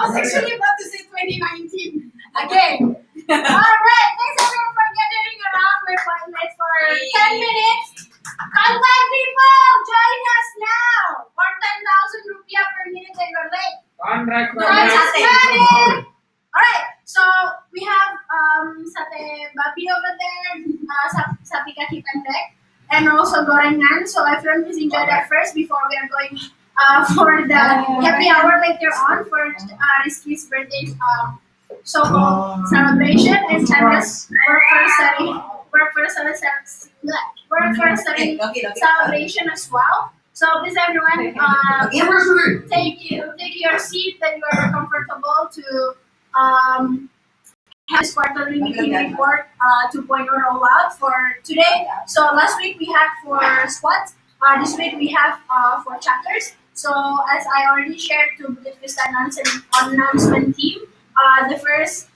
was actually about to say 2019 again. Alright, thanks everyone for gathering around my partners for 10 minutes. Contact people, join us now. For 10,000 rupiah per minute that you're late. Alright, so we have sate babi over there, sapi kaki pendek, and also gorengan. So everyone please enjoy that first before we are going for the happy hour later on for Rizky's birthday so-called celebration and Chandra's work-for-study celebration as well. So please everyone, take your seat that you are comfortable to have this quarterly meeting report 2.0 rollout for today. So last week we had for squads. This week we have for chapters. So as I already shared to Bukit Vista announcement team, the first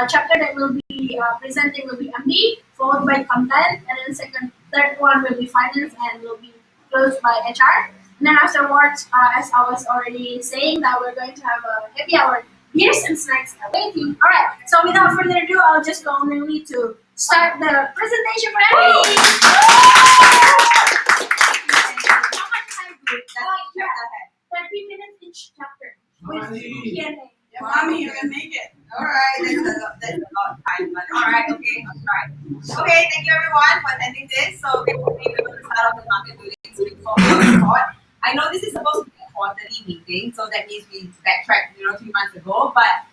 chapter that will be presenting will be MD, followed by content, and then third one will be finance and will be closed by HR. And then afterwards, as I was already saying, that we're going to have a happy hour, beers and snacks awaiting. All right. So without further ado, I'll just go only to start the presentation for everybody. How much time do we? 30 minutes each chapter with Q&A. Yeah, mommy, you can make it. All right, that's a lot of time, but all right, okay, I'll try. Okay, thank you everyone for attending this. So we're going to start off with market building. So before we report, I know this is supposed to be a quarterly meeting, so that means we backtracked, 3 months ago. But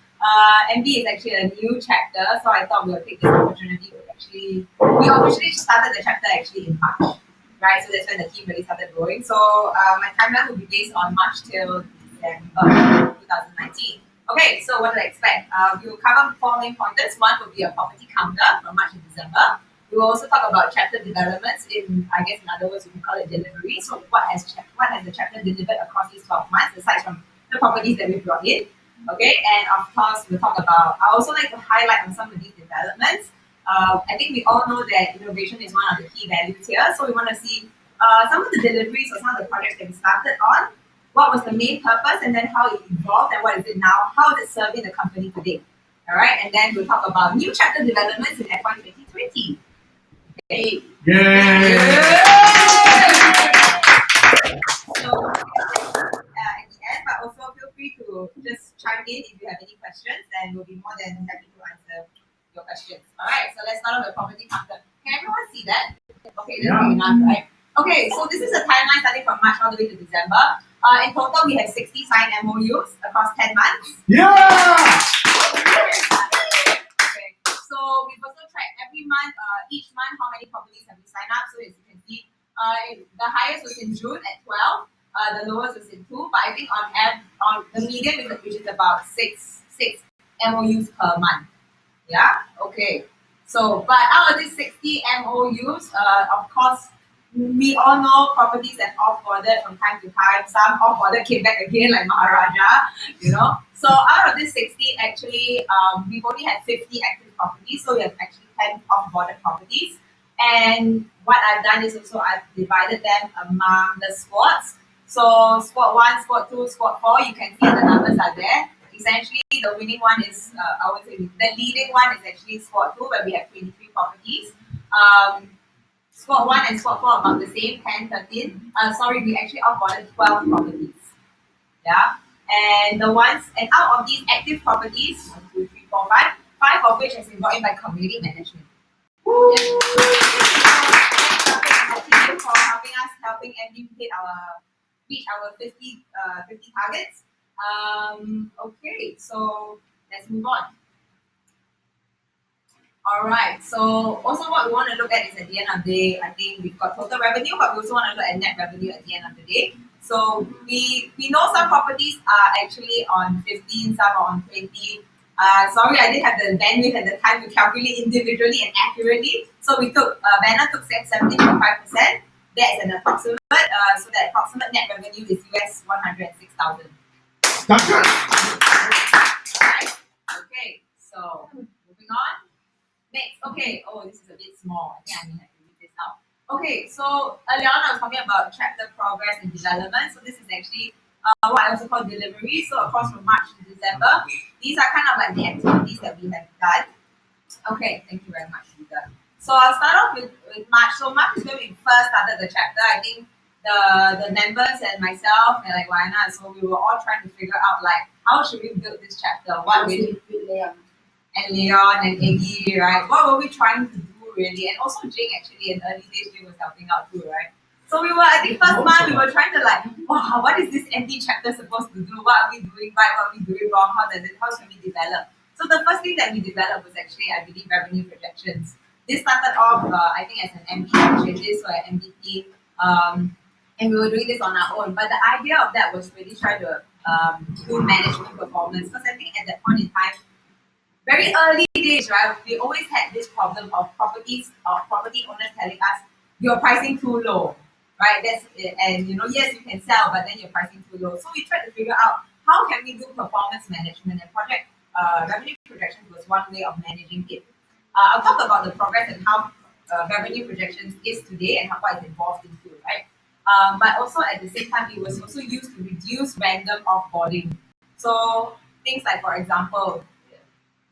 MB is actually a new chapter, so I thought we'll take this opportunity to actually we officially started the chapter actually in March, right? So that's when the team really started growing. So my timeline will be based on March till December 2019. Okay, so what do I expect? We will cover the following pointers. One will be a property counter from March to December. We will also talk about chapter developments in other words, we can call it delivery. So what has the chapter delivered across these 12 months, aside from the properties that we brought in? Okay, and of course, we'll talk about, I also like to highlight on some of these developments. I think we all know that innovation is one of the key values here. So we want to see some of the deliveries or some of the projects that we started on. What was the main purpose, and then how it evolved, and what is it now? How is it serving the company today? All right, and then we'll talk about new chapter developments in FY 2020. Okay. Yay! So at the end, but also feel free to just chime in if you have any questions, and we'll be more than happy to answer your questions. All right, so let's start off with property counter. Can everyone see that? Okay, that's good enough, right? Okay, so this is a timeline starting from March all the way to December. In total, we have 60 signed MOUs across 10 months. Yeah! Okay, so we've also tracked every month, each month, how many properties have we signed up. So as you can see, the highest was in June at 12, the lowest was in 2, but I think on the median, which is about six MOUs per month. Yeah, okay. So, but out of these 60 MOUs, of course, we all know properties have off-boarded from time to time. Some off-boarded came back again, like Maharaja, So out of this 60, actually, we've only had 50 active properties. So we have actually 10 off-boarded properties. And what I've done is also I've divided them among the squads. So squad 1, squad 2, squad 4, you can see the numbers are there. Essentially, the winning one is, the leading one is actually squad 2, where we have 23 properties. Squad 1 and squad 4 are about the same, 10, 13. We actually off-boarded 12 properties. Yeah. And out of these active properties, 1, 2, 3, 4, 5 of which has been brought in by community management. Woo! Thank you for helping MD reach our 50 targets. Okay, so let's move on. All right, so also what we want to look at is at the end of the day, I think we've got total revenue, but we also want to look at net revenue at the end of the day. So we know some properties are actually on 15, some are on 20. Sorry, I didn't have the bandwidth and the time to calculate individually and accurately. So we took, Vanna took 17.5%. That's an approximate, so the approximate net revenue is US 106,000. Alright, okay, so moving on. Next, okay, this is a bit small. I think I may have to read this out. Okay, so earlier on I was talking about chapter progress and development. So this is actually what I also call delivery. So of course from March to December, these are kind of like the activities that we have done. Okay, thank you very much, Lisa. So I'll start off with March. So March is when we first started the chapter. I think the members and myself and like Wayana, so we were all trying to figure out like how should we build this chapter? What really and Leon and Iggy, right? What were we trying to do really? And also Jing actually in early days Jing was helping out too, right? So we were, I think first month we were trying to like, wow, what is this MD chapter supposed to do? What are we doing right? What are we doing wrong? How can we develop? So the first thing that we developed was actually, I believe, revenue projections. This started off, I think, as an MD initiative, so an MVP, and we were doing this on our own. But the idea of that was really try to do management performance, because I think at that point in time, very early days, right, we always had this problem of property owners telling us you're pricing too low, right? That's it. And yes, you can sell, but then you're pricing too low. So we tried to figure out how can we do performance management, and project revenue projections was one way of managing it. I'll talk about the progress and how revenue projections is today and what it's involved into, right? But also at the same time, it was also used to reduce random offboarding. So things like, for example,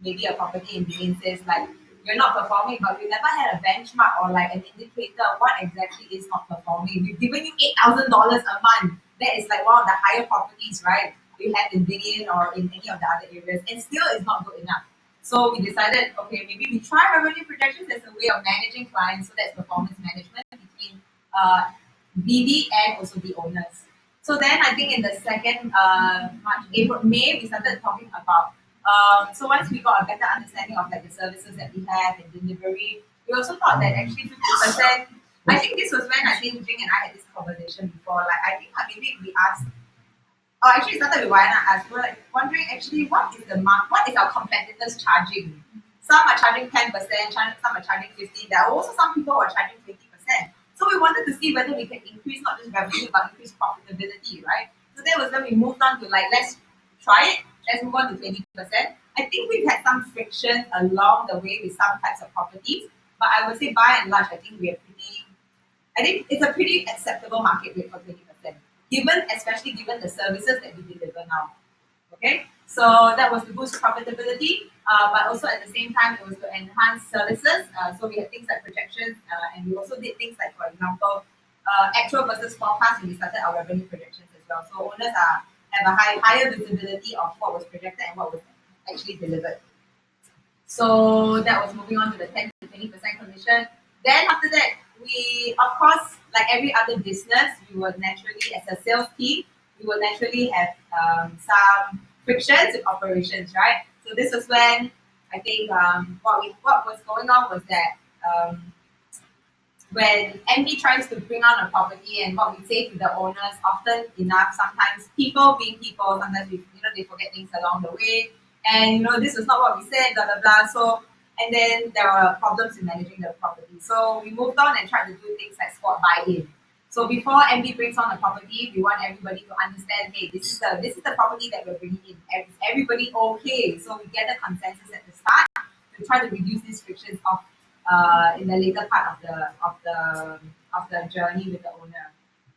maybe a property engineer says like you're not performing, but we never had a benchmark or like an indicator what exactly is not performing. We've given you $8,000 a month. That is like one of the higher properties, right? We have in Billion or in any of the other areas, and still it's not good enough. So we decided, okay, maybe we try revenue projections as a way of managing clients. So that's performance management between BD and also the owners. So then I think in the second March, April, May, we started talking about so once we got a better understanding of like the services that we have and delivery, we also thought that actually 50%. I think this was when I think Jing and I had this conversation before. Like I think maybe we asked, or actually it started with Wayana asked, we were like wondering actually what is our competitors charging? Some are charging 10%, some are charging 50%. There are also some people who are charging 20%. So we wanted to see whether we can increase not just revenue but increase profitability, right? So that was when we moved on to like let's try it. Let's move on to 20%. I think we've had some friction along the way with some types of properties, but I would say by and large, I think it's a pretty acceptable market rate for 20%, especially given the services that we deliver now. Okay, so that was to boost profitability, but also at the same time, it was to enhance services. So we had things like projections, and we also did things like, for example, actual versus forecast, and we started our revenue projections as well. So owners have a higher visibility of what was projected and what was actually delivered. So that was moving on to the 10 to 20% commission. Then after that, we, of course, like every other business, we will naturally, as a sales team, we will naturally have some frictions with operations, right? So this was when I think what was going on was that when MD tries to bring on a property and what we say to the owners, often enough, sometimes people being people, sometimes they forget things along the way. And this was not what we said, blah blah blah. So and then there were problems in managing the property. So we moved on and tried to do things like spot buy-in. So before MD brings on a property, we want everybody to understand, hey, this is the property that we're bringing in. Is everybody okay? So we get the consensus at the start to try to reduce these frictions of in the later part of the journey with the owner.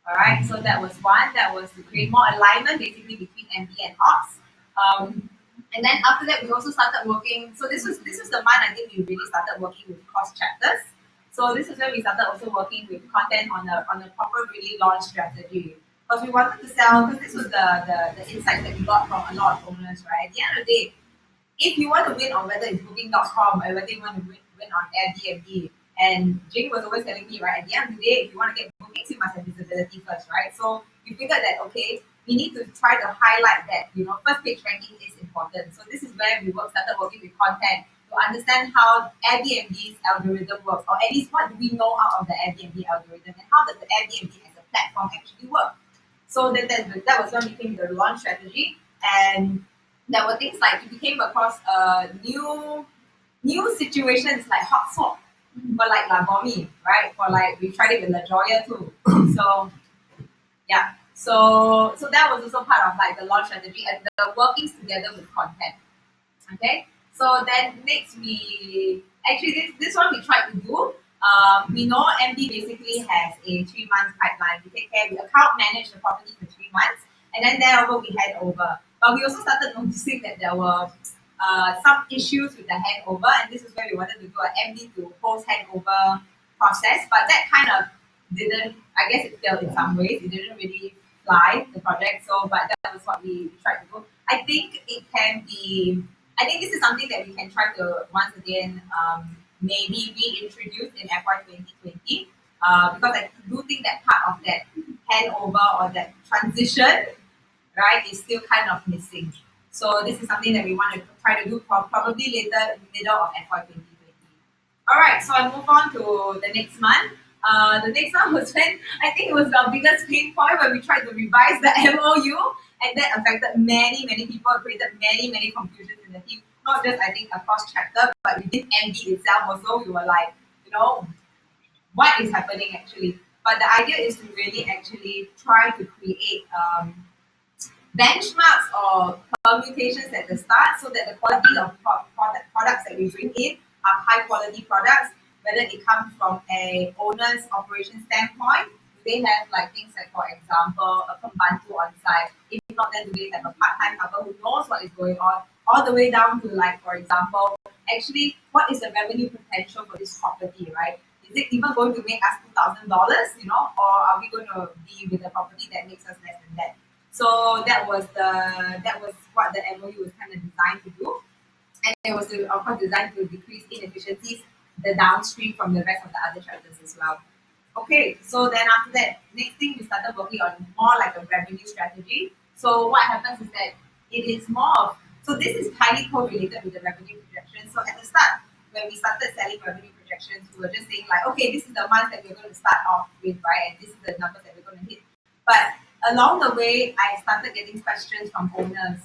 All right, so that was one. That was to create more alignment, basically between MD and Ops. And then after that, we also started working. So this was the month I think we really started working with cost chapters. So this is when we started also working with content on a proper really launch strategy. Because we wanted to sell, because this was the insight that we got from a lot of owners, right? At the end of the day, if you want to win on whether it's booking.com or whether you want to win on Airbnb, and Jing was always telling me, right, at the end of the day, if you want to get bookings, you must have visibility first, right? So we figured that, okay, we need to try to highlight that, first page ranking is important. So this is where we started working with content to understand how Airbnb's algorithm works, or at least what do we know out of the Airbnb algorithm, and how does the Airbnb as a platform actually work. So then that was when we came to the launch strategy, and there were things like we came across new situations like hot swap for like Lagomi, right? For like we tried it with La Jolla too. So yeah. So that was also part of like the launch strategy and the workings together with content. Okay. So then next we actually this one we tried to do. We know MD basically has a 3 month pipeline. We take care, we account manage the property for 3 months. And then thereover we hand over. But we also started noticing that there were some issues with the handover, and this is where we wanted to do an MD to post handover process. But that kind of didn't, I guess it failed in some ways. It didn't really fly the project. So, but that was what we tried to do. I think it can be. I think this is something that we can try to once again maybe reintroduce in FY 2020 because I do think that part of that handover or that transition, right, is still kind of missing. So this is something that we want to try to do probably later in the middle of FY 2020. All right, so I move on to the next month. The next one was when I think it was our biggest pain point when we tried to revise the MOU, and that affected many people, created many confusions in the team. Not just I think across chapter, but within MD itself also. We were like, you know, what is happening actually? But the idea is to really actually try to create benchmarks or permutations at the start so that the quality of products that we bring in are high quality products, whether it comes from a owner's operation standpoint. Do they have like things like, for example, a pembantu on site? If not, then do they have a part-time couple who knows what is going on? All the way down to like, for example, actually, what is the revenue potential for this property, right? Is it even going to make us $2,000, or are we going to be with a property that makes us less than that? So that was what the MOU was kind of designed to do, and it was of course designed to decrease inefficiencies the downstream from the rest of the other chapters as well. Okay, so then after that, next thing we started working on more like a revenue strategy. So what happens is that it is more of so this is highly correlated with the revenue projection. So at the start, when we started selling revenue projections, we were just saying like, okay, this is the month that we're going to start off with, right? And this is the numbers that we're going to hit. But along the way, I started getting questions from owners.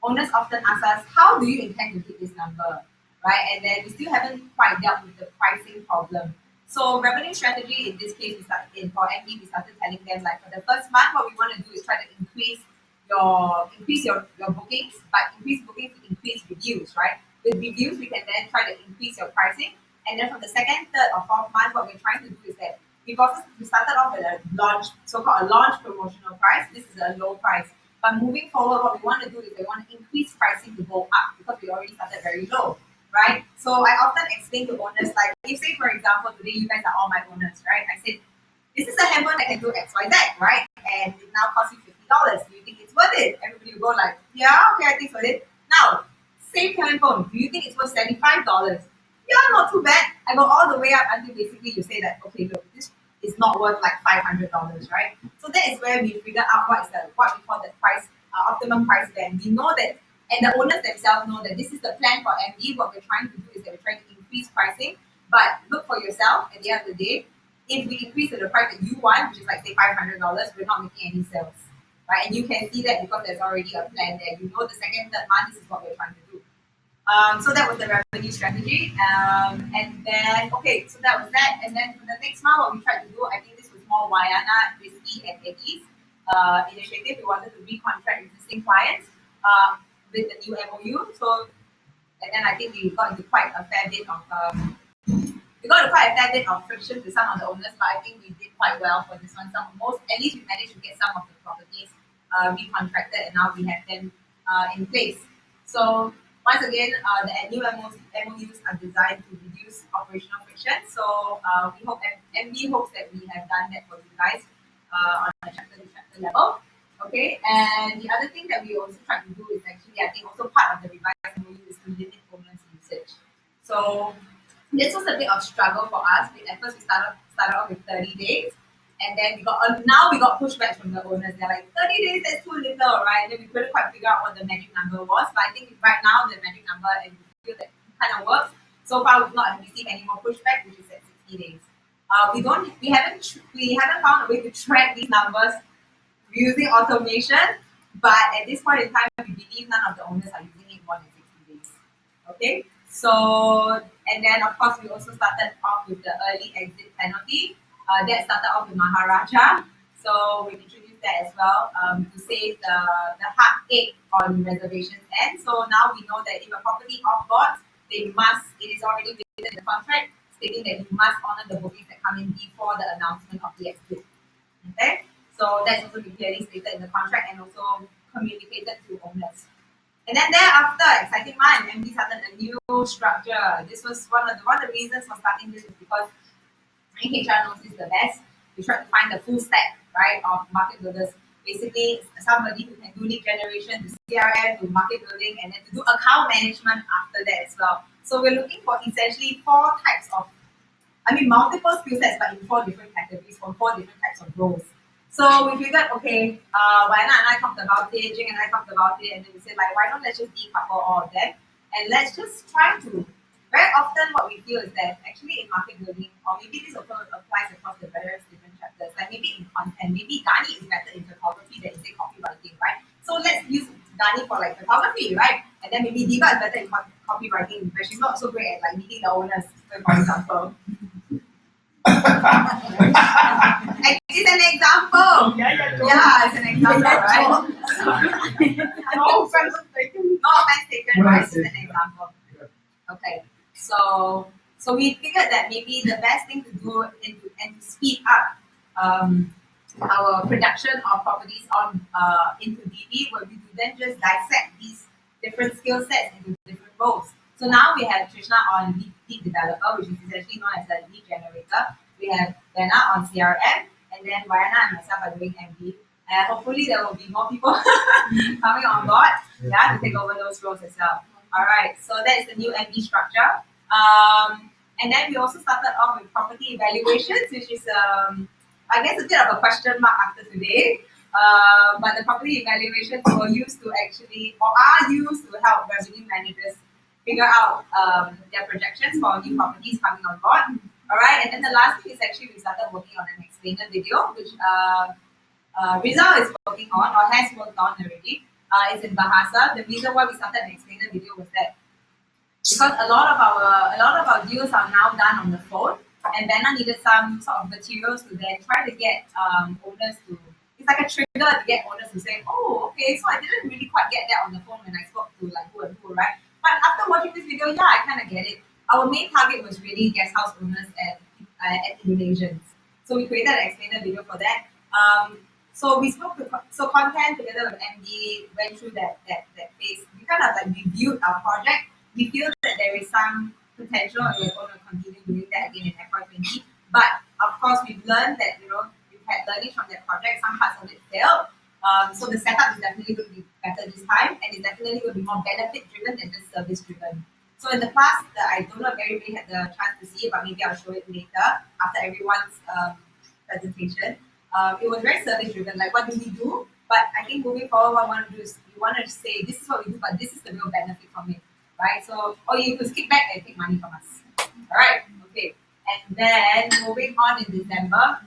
Owners often ask us, how do you intend to hit this number? Right? And then we still haven't quite dealt with the pricing problem. So revenue strategy in this case is that for MD, we started telling them like for the first month, what we want to do is try to increase your bookings, but increase bookings to increase reviews, right? With reviews, we can then try to increase your pricing. And then from the second, third, or fourth month, what we're trying to do is that because we started off with a launch, so-called a launch promotional price. This is a low price. But moving forward, what we want to do is we want to increase pricing to go up because we already started very low, right? So I often explain to owners, like, if say for example, today you guys are all my owners, right? I said, this is a handphone that can do X, Y, Z, right? And it now costs you $50. Do you think it's worth it? Everybody will go like, yeah, okay, I think it's worth it. Now, same handphone, do you think it's worth $75? Yeah, not too bad. I go all the way up until basically you say that, okay, look, this is not worth like $500, right? So that is where we figure out what we call the price optimum price band. We know that, and the owners themselves know that this is the plan for MD. What we're trying to do is that we're trying to increase pricing, but look for yourself at the end of the day. If we increase to the price that you want, which is like say $500, we're not making any sales, right? And you can see that because there's already a plan there. You know the second, third month, this is what we're trying to do. So that was the revenue strategy. And then, okay, so that was that. And then for the next month, what we tried to do, I think this was more Wayana, Risky, and Eddie's initiative. We wanted to recontract existing clients with the new MOU. So, and then I think we got into quite a fair bit of friction with some of the owners, but I think we did quite well for this one. At least we managed to get some of the properties recontracted, and now we have them in place. So once again, the new MOUs are designed to reduce operational friction. So we hope MD hopes that we have done that for you guys on a chapter level. Okay, and the other thing that we also try to do is actually, I think, also part of the revised MOU is to limit owners' usage. So this was a bit of struggle for us. At first, we started off with 30 days, and then we got pushback from the owners. They're like, 30 days, that's too little, right? And then we couldn't quite figure out what the magic number was. But I think right now the magic number, and we feel that it kind of works. So far, we've not received any more pushback, which is at 60 days. We haven't found a way to track these numbers using automation, but at this point in time, we believe none of the owners are using it more than 60 days. Okay, so and then of course we also started off with the early exit penalty. That started off with Maharaja, so we introduced that as well to save the heartache on reservations end. So now we know that if a property offboards, it is already written in the contract stating that you must honor the bookings that come in before the announcement of the exit. Okay, So that's also been clearly stated in the contract and also communicated to owners. And then thereafter, exciting one, MD started a new structure. This was one of the reasons for starting this is because I think HR knows this the best. We try to find the full stack, right, of market builders. Basically, somebody who can do lead generation, to CRM, to market building, and then to do account management after that as well. So we're looking for essentially four types of, multiple skill sets, but in four different categories for four different types of roles. So we figured, okay, Wayana and I talked about it, Jing and I talked about it, and then we said, like, why not let's just decouple all of them and let's just try to. Very often, what we feel is that actually in market building, or maybe this also applies across the various different chapters, like maybe in content, maybe Gani is better in photography than in say copywriting, right? So let's use Gani for like photography, right? And then maybe Diva is better in copywriting, but she's not so great at like meeting the owners, for example. It's an example. Yeah, it's an example, right? No offense taken, right? It's an example. Okay. So we figured that maybe the best thing to do and to speed up our production of properties on into DB would be to then just dissect these different skill sets into different roles. So now we have Trishna on lead developer, which is essentially known as a lead generator. We have Dana on CRM, and then Vayana and myself are doing MD. Hopefully there will be more people coming on board, yeah, to take over those roles as well. All right, so that is the new MD structure. And then we also started off with property evaluations, which is I guess a bit of a question mark after today. But the property evaluations were used to actually, or are used to help revenue managers figure out their projections for new properties coming on board. All right, and then the last thing is actually we started working on an explainer video, which Rizal is working on or has worked on already. It's in Bahasa. The reason why we started an explainer video was that because a lot of our deals are now done on the phone, and Benna needed some sort of materials to then try to get owners to. It's like a trigger to get owners to say, "Oh, okay, so I didn't really quite get that on the phone when I spoke to like who and who, right?" But after watching this video, yeah, I kind of get it. Our main target was really guest house owners and Indonesians. So we created an explainer video for that. So we spoke to content together with MD, went through that phase. We kind of like reviewed our project. We feel that there is some potential and we're going to continue doing that again in FY20. But of course, we've learned that we've had learnings from that project. Some parts of it failed. So the setup is definitely going to be better this time, and it's definitely going to be more benefit driven than just service driven. So in the past, I don't know if everybody had the chance to see it, but maybe I'll show it later after everyone's presentation. It was very service driven, like what do we do? But I think moving forward, what I want to do is we want to say this is what we do, but this is the real benefit from it, right? So, or you could skip back and take money from us. All right, okay. And then moving on in December.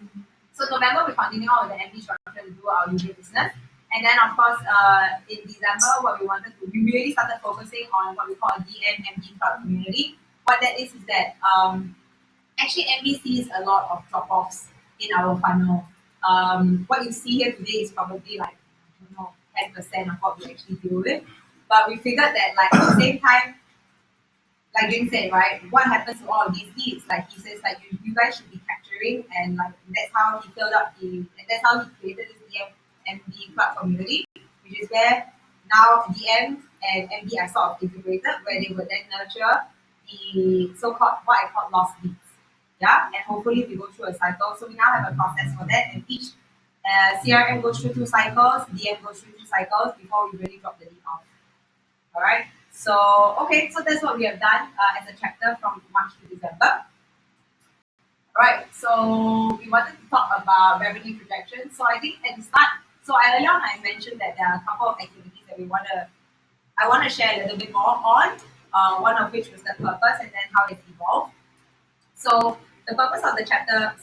So November we continue on with the MD structure to do our usual business. And then of course in December what we really started focusing on what we call DM MD Cloud Community. What that is that actually MD sees a lot of drop-offs in our funnel. What you see here today is probably like 10% of what we actually deal with. But we figured that like at the same time, like Jing said, right, what happens to all of these leads? Like he says, like you guys should be capturing, and like that's how he filled up that's how he created this DMD club community, which is where now DM and MD are sort of integrated, where they would then nurture the so-called what I call lost leads. Yeah, and hopefully we go through a cycle. So we now have a process for that, and each CRM goes through 2 cycles, DM goes through 2 cycles before we really drop the lead off. All right. So, okay, so that's what we have done as a chapter from March to December. All right, so we wanted to talk about revenue projections. So I think at the start, so earlier on I mentioned that there are a couple of activities that I want to share a little bit more on. One of which was the purpose and then how it's evolved. So the purpose of the chapter,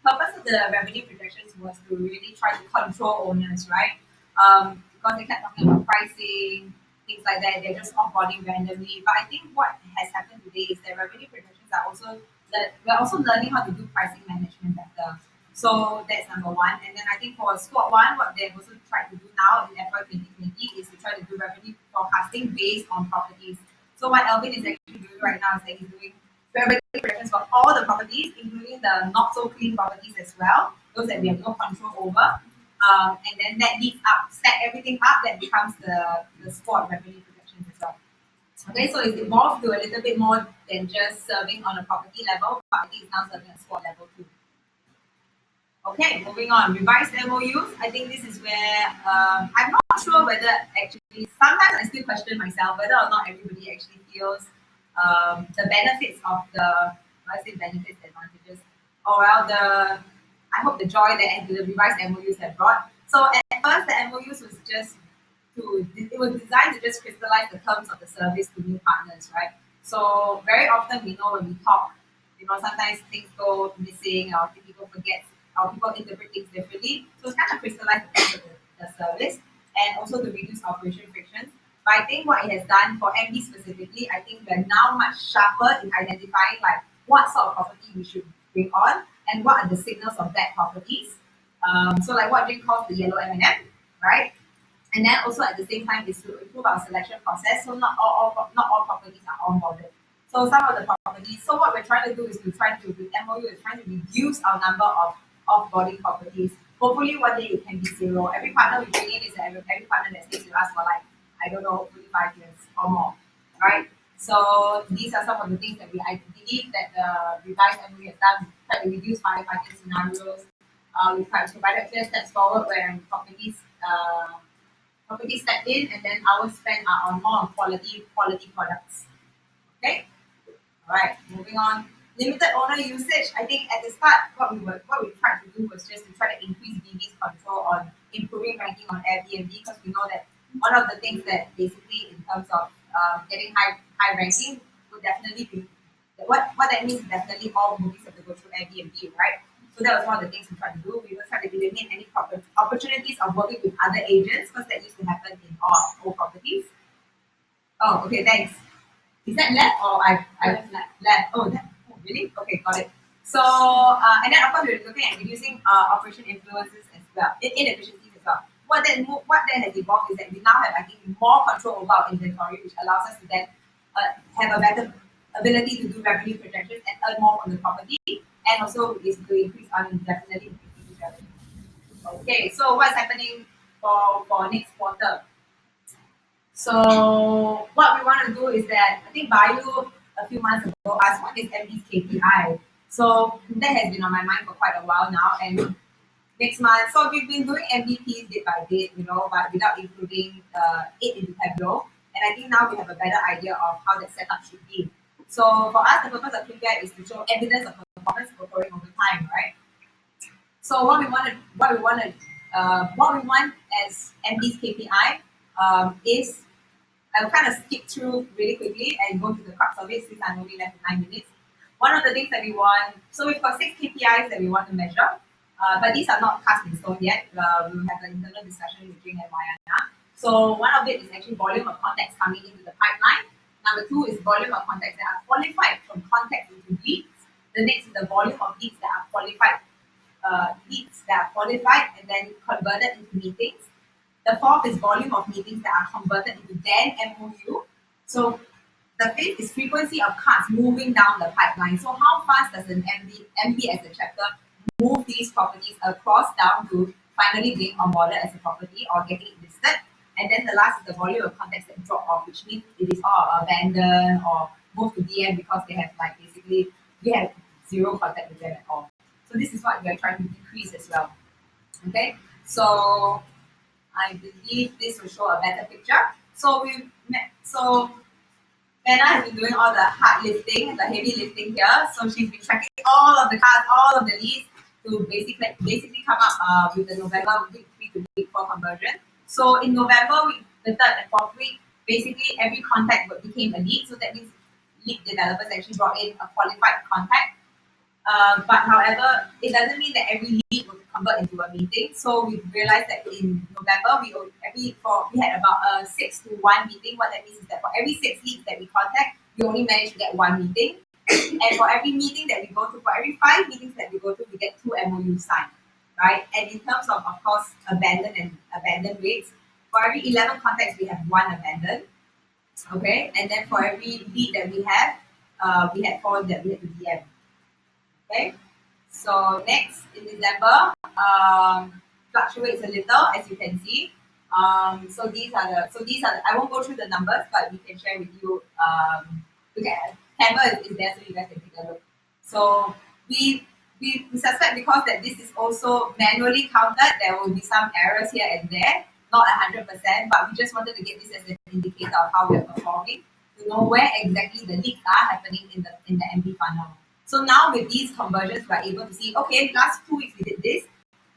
purpose of the revenue projections was to really try to control owners, right? Because they kept talking about pricing, things like that. They're just offboarding randomly. But I think what has happened today is that revenue projections are also we're also learning how to do pricing management better. So that's number one. And then I think for squad one, what they've also tried to do now in FY 2020 is to try to do revenue forecasting based on properties. So what Alvin is actually doing right now is that he's doing revenue projections for all the properties, including the not so clean properties as well, those that we have no control over. And then that leads up, stack everything up, that becomes the squad revenue projections as well. Okay, so it's evolved to a little bit more than just serving on a property level, but I think it's now serving at squad level too. Okay, moving on. Revised MOUs. I think this is where I'm not sure whether actually, sometimes I still question myself whether or not everybody actually feels the benefits of I say benefits, advantages, or well, I hope the joy that the revised MOUs have brought. So at first, the MOUs was just it was designed to just crystallize the terms of the service to new partners, right? So very often we know when we talk, sometimes things go missing or people forget or people interpret things differently. So it's kind of crystallize the terms of the service and also to reduce operation frictions. But I think what it has done for MD specifically, I think we're now much sharper in identifying like what sort of property we should bring on and what are the signals of bad properties. So like what Jane calls the yellow M&M, right? And then also at the same time is to improve our selection process. So not all properties are onboarded. So some of the properties. So what we're trying to do is to try to with MOU is trying to reduce our number of offboarding properties. Hopefully one day it can be zero. Every partner we bring in is every partner that stays with us for like I don't know, hopefully 5 years or more, right? So these are some of the things that I believe that the revised MOU has done. We try to reduce firefighting scenarios. We try to provide clear steps forward where property step in, and then our spend are on more on quality products. Okay. All right. Moving on. Limited owner usage. I think at the start, what we tried to do was just to try to increase BB's control on improving ranking on Airbnb because we know that one of the things that basically in terms of getting high ranking would definitely be what that means is definitely all movies have to go through Airbnb, right? So that was one of the things we tried to do. We were trying to eliminate any opportunities of working with other agents because that used to happen in all properties. Oh, okay, thanks. Is that left or I've left? Oh, really? Okay, got it. So and then of course we're looking at reducing operation influences as well, inefficiencies as well. What then has evolved is that we now have I think more control over our inventory, which allows us to then have a better ability to do revenue projections and earn more from the property, and also is to increase earnings definitely increase revenue. Okay, so what's happening for next quarter? So what we want to do is that I think Bayu a few months ago asked what is MD's KPI. So that has been on my mind for quite a while now. And next month, so we've been doing MVPs bit by bit, but without including it into Tableau. And I think now we have a better idea of how that setup should be. So for us, the purpose of KPI is to show evidence of performance occurring over time, right? So what we want as MD's KPI is I'll kind of skip through really quickly and go to the crux of it since I'm only left with 9 minutes. One of the things that we want, so we've got 6 KPIs that we want to measure, but these are not cast in stone yet. We'll have an internal discussion with Jing and Mayana. So one of it is actually volume of contacts coming into the pipeline. Number 2 is volume of contacts that are qualified from contacts into leads. The next is the volume of leads that are qualified and then converted into meetings. The 4th is volume of meetings that are converted into then MOU. So the 5th is frequency of cards moving down the pipeline. So how fast does an MD as a chapter move these properties across down to finally being onboarded as a property or getting it listed? And then the last is the volume of contacts that drop off, which means it is all abandoned or moved to DM because they have basically we have zero contact with them at all. So this is what we are trying to decrease as well. Okay, so I believe this will show a better picture. So Anna has been doing all the hard lifting, the heavy lifting here. So she's been tracking all of the cards, all of the leads to basically come up with the November week 3 to week 4 conversion. So in November, the 3rd and 4th week, basically every contact became a lead. So that means lead developers actually brought in a qualified contact. But however, it doesn't mean that every lead will convert into a meeting. So we realized that in November, we had about a 6-to-1 meeting. What that means is that for every 6 leads that we contact, we only manage to get 1 meeting. And for every meeting that we go to, for every 5 meetings that we go to, we get 2 MOUs signed, right? And in terms of course, abandon rates, for every 11 contacts, we have 1 abandoned. Okay, and then for every lead that we had 4 that we had to DM. Okay, so next in December, fluctuates a little, as you can see. So these are the I won't go through the numbers, but we can share with you. Look at Canva is there, so you guys can take a look. So we we suspect because that this is also manually counted, there will be some errors here and there, not 100%, but we just wanted to get this as an indicator of how we're performing to know where exactly the leaks are happening in the MB funnel. So now with these conversions, we're able to see, okay, last 2 weeks we did this,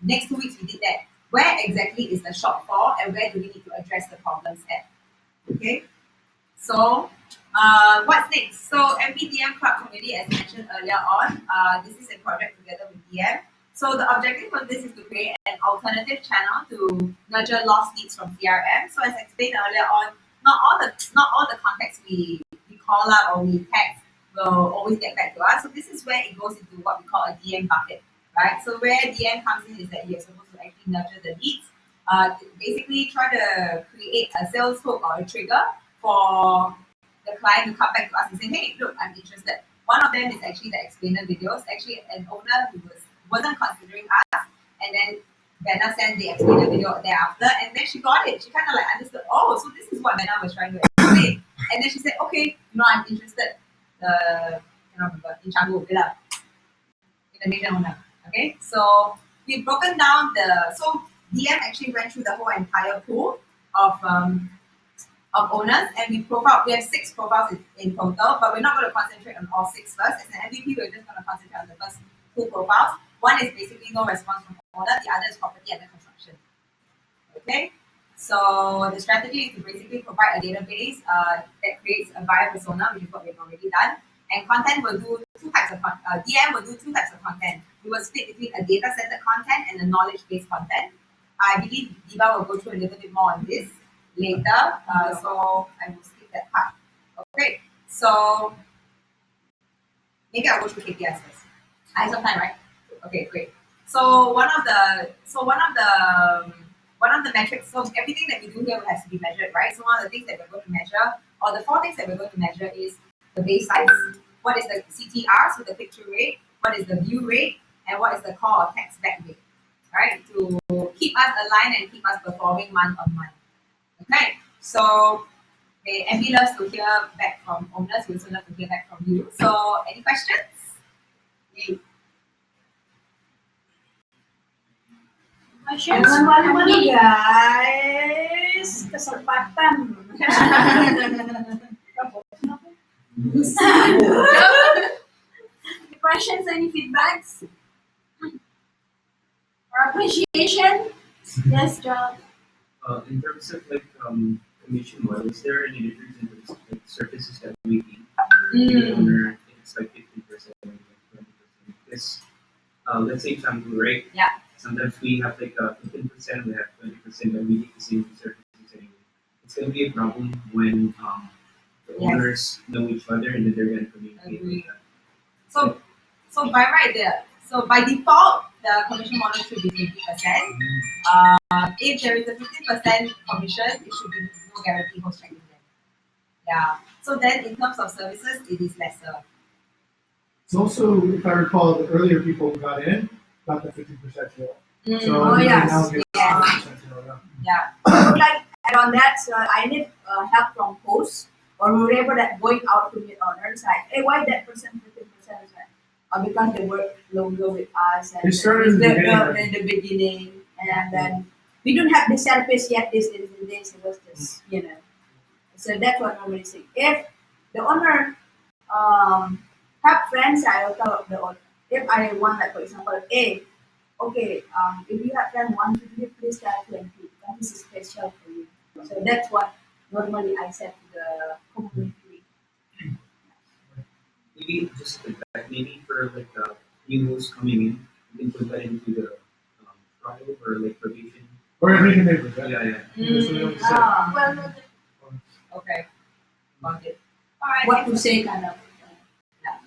next 2 weeks we did that. Where exactly is the shortfall and where do we need to address the problems at? Okay. So, what's next? So, MPDM Club Community, as mentioned earlier on, this is a project together with DM. So, the objective of this is to create an alternative channel to nurture lost leads from CRM. So, as explained earlier on, not all the contacts we call up or we text will always get back to us. So, this is where it goes into what we call a DM bucket, right? So, where DM comes in is that you're supposed to actually nurture the leads. Basically, try to create a sales hook or a trigger for the client to come back to us and say, hey, look, I'm interested. One of them is actually the explainer videos. Actually, an owner who wasn't considering us, and then Benna sent the explainer video thereafter, and then she got it. She kind of like understood, oh, so this is what Benna was trying to explain. And then she said, okay, I'm interested. Remember, in Changu, Indonesian owner. Okay, so we've broken down so DM actually went through the whole entire pool of owners, and we have 6 profiles in total, but we're not going to concentrate on all 6 first. As an MVP, we're just going to concentrate on the first 2 profiles. One is basically no response from owner, the other is property under construction. Okay, so the strategy is to basically provide a database that creates a buyer persona, which is what we've already done. And content will do DM will do 2 types of content. We will split between a data-centered content and a knowledge-based content. I believe Diva will go through a little bit more on this later, so I will skip that part. Okay, so maybe I'll go through KPIs first. I have some time, right? Okay, great. So one of the metrics. So everything that we do here has to be measured, right? So one of the things that we're going to measure, or the 4 things that we're going to measure, is the base size. What is the CTR, so the click-through rate? What is the view rate? And what is the call or text back rate? Right, to keep us aligned and keep us performing month on month. Okay, so MB loves to hear back from owners. We also love to hear back from you. So, any questions? Yay. Questions? Jangan malu-malu guys, kesempatan. Questions? Any feedbacks? Or appreciation? Yes, John. In terms of commission model, is there any difference in terms of services that we need? The owner, it's like 50% or 20%. Because let's say shampoo, right? Yeah. Sometimes we have 15%, we have 20%, but we need the same services anyway. It's gonna be a problem when the Yes. owners know each other and then they're gonna communicate Agree. with that. So by right there, so by default, the commission model should be 20%. If there is a 15% commission, it should be no guarantee host checking them. Yeah. So then, in terms of services, it is lesser. It's also, if I recall, the earlier people who got in got the 50% deal. So Oh, you yes. now get Yes. 50% deal. Yeah. I would like to add on that. So I need help from hosts or whoever that going out to meet owners. Like, hey, why that person 15%? Because they work longer with us and They started in the beginning, right? in the beginning, and then we don't have the service yet. This it was just So that's what I normally say. If the owner have friends, I will tell the owner. If I want, like for example, hey, okay, if you have friends want to do it, please tell 20. Because this is special for you. So that's what normally I said to the community. Maybe just maybe for new hosts coming in, you can put that into the trial or probation. Or everything they do. Yeah, yeah. That's what I was saying. Well noted. Okay. Got it. All right. What to say, kind of.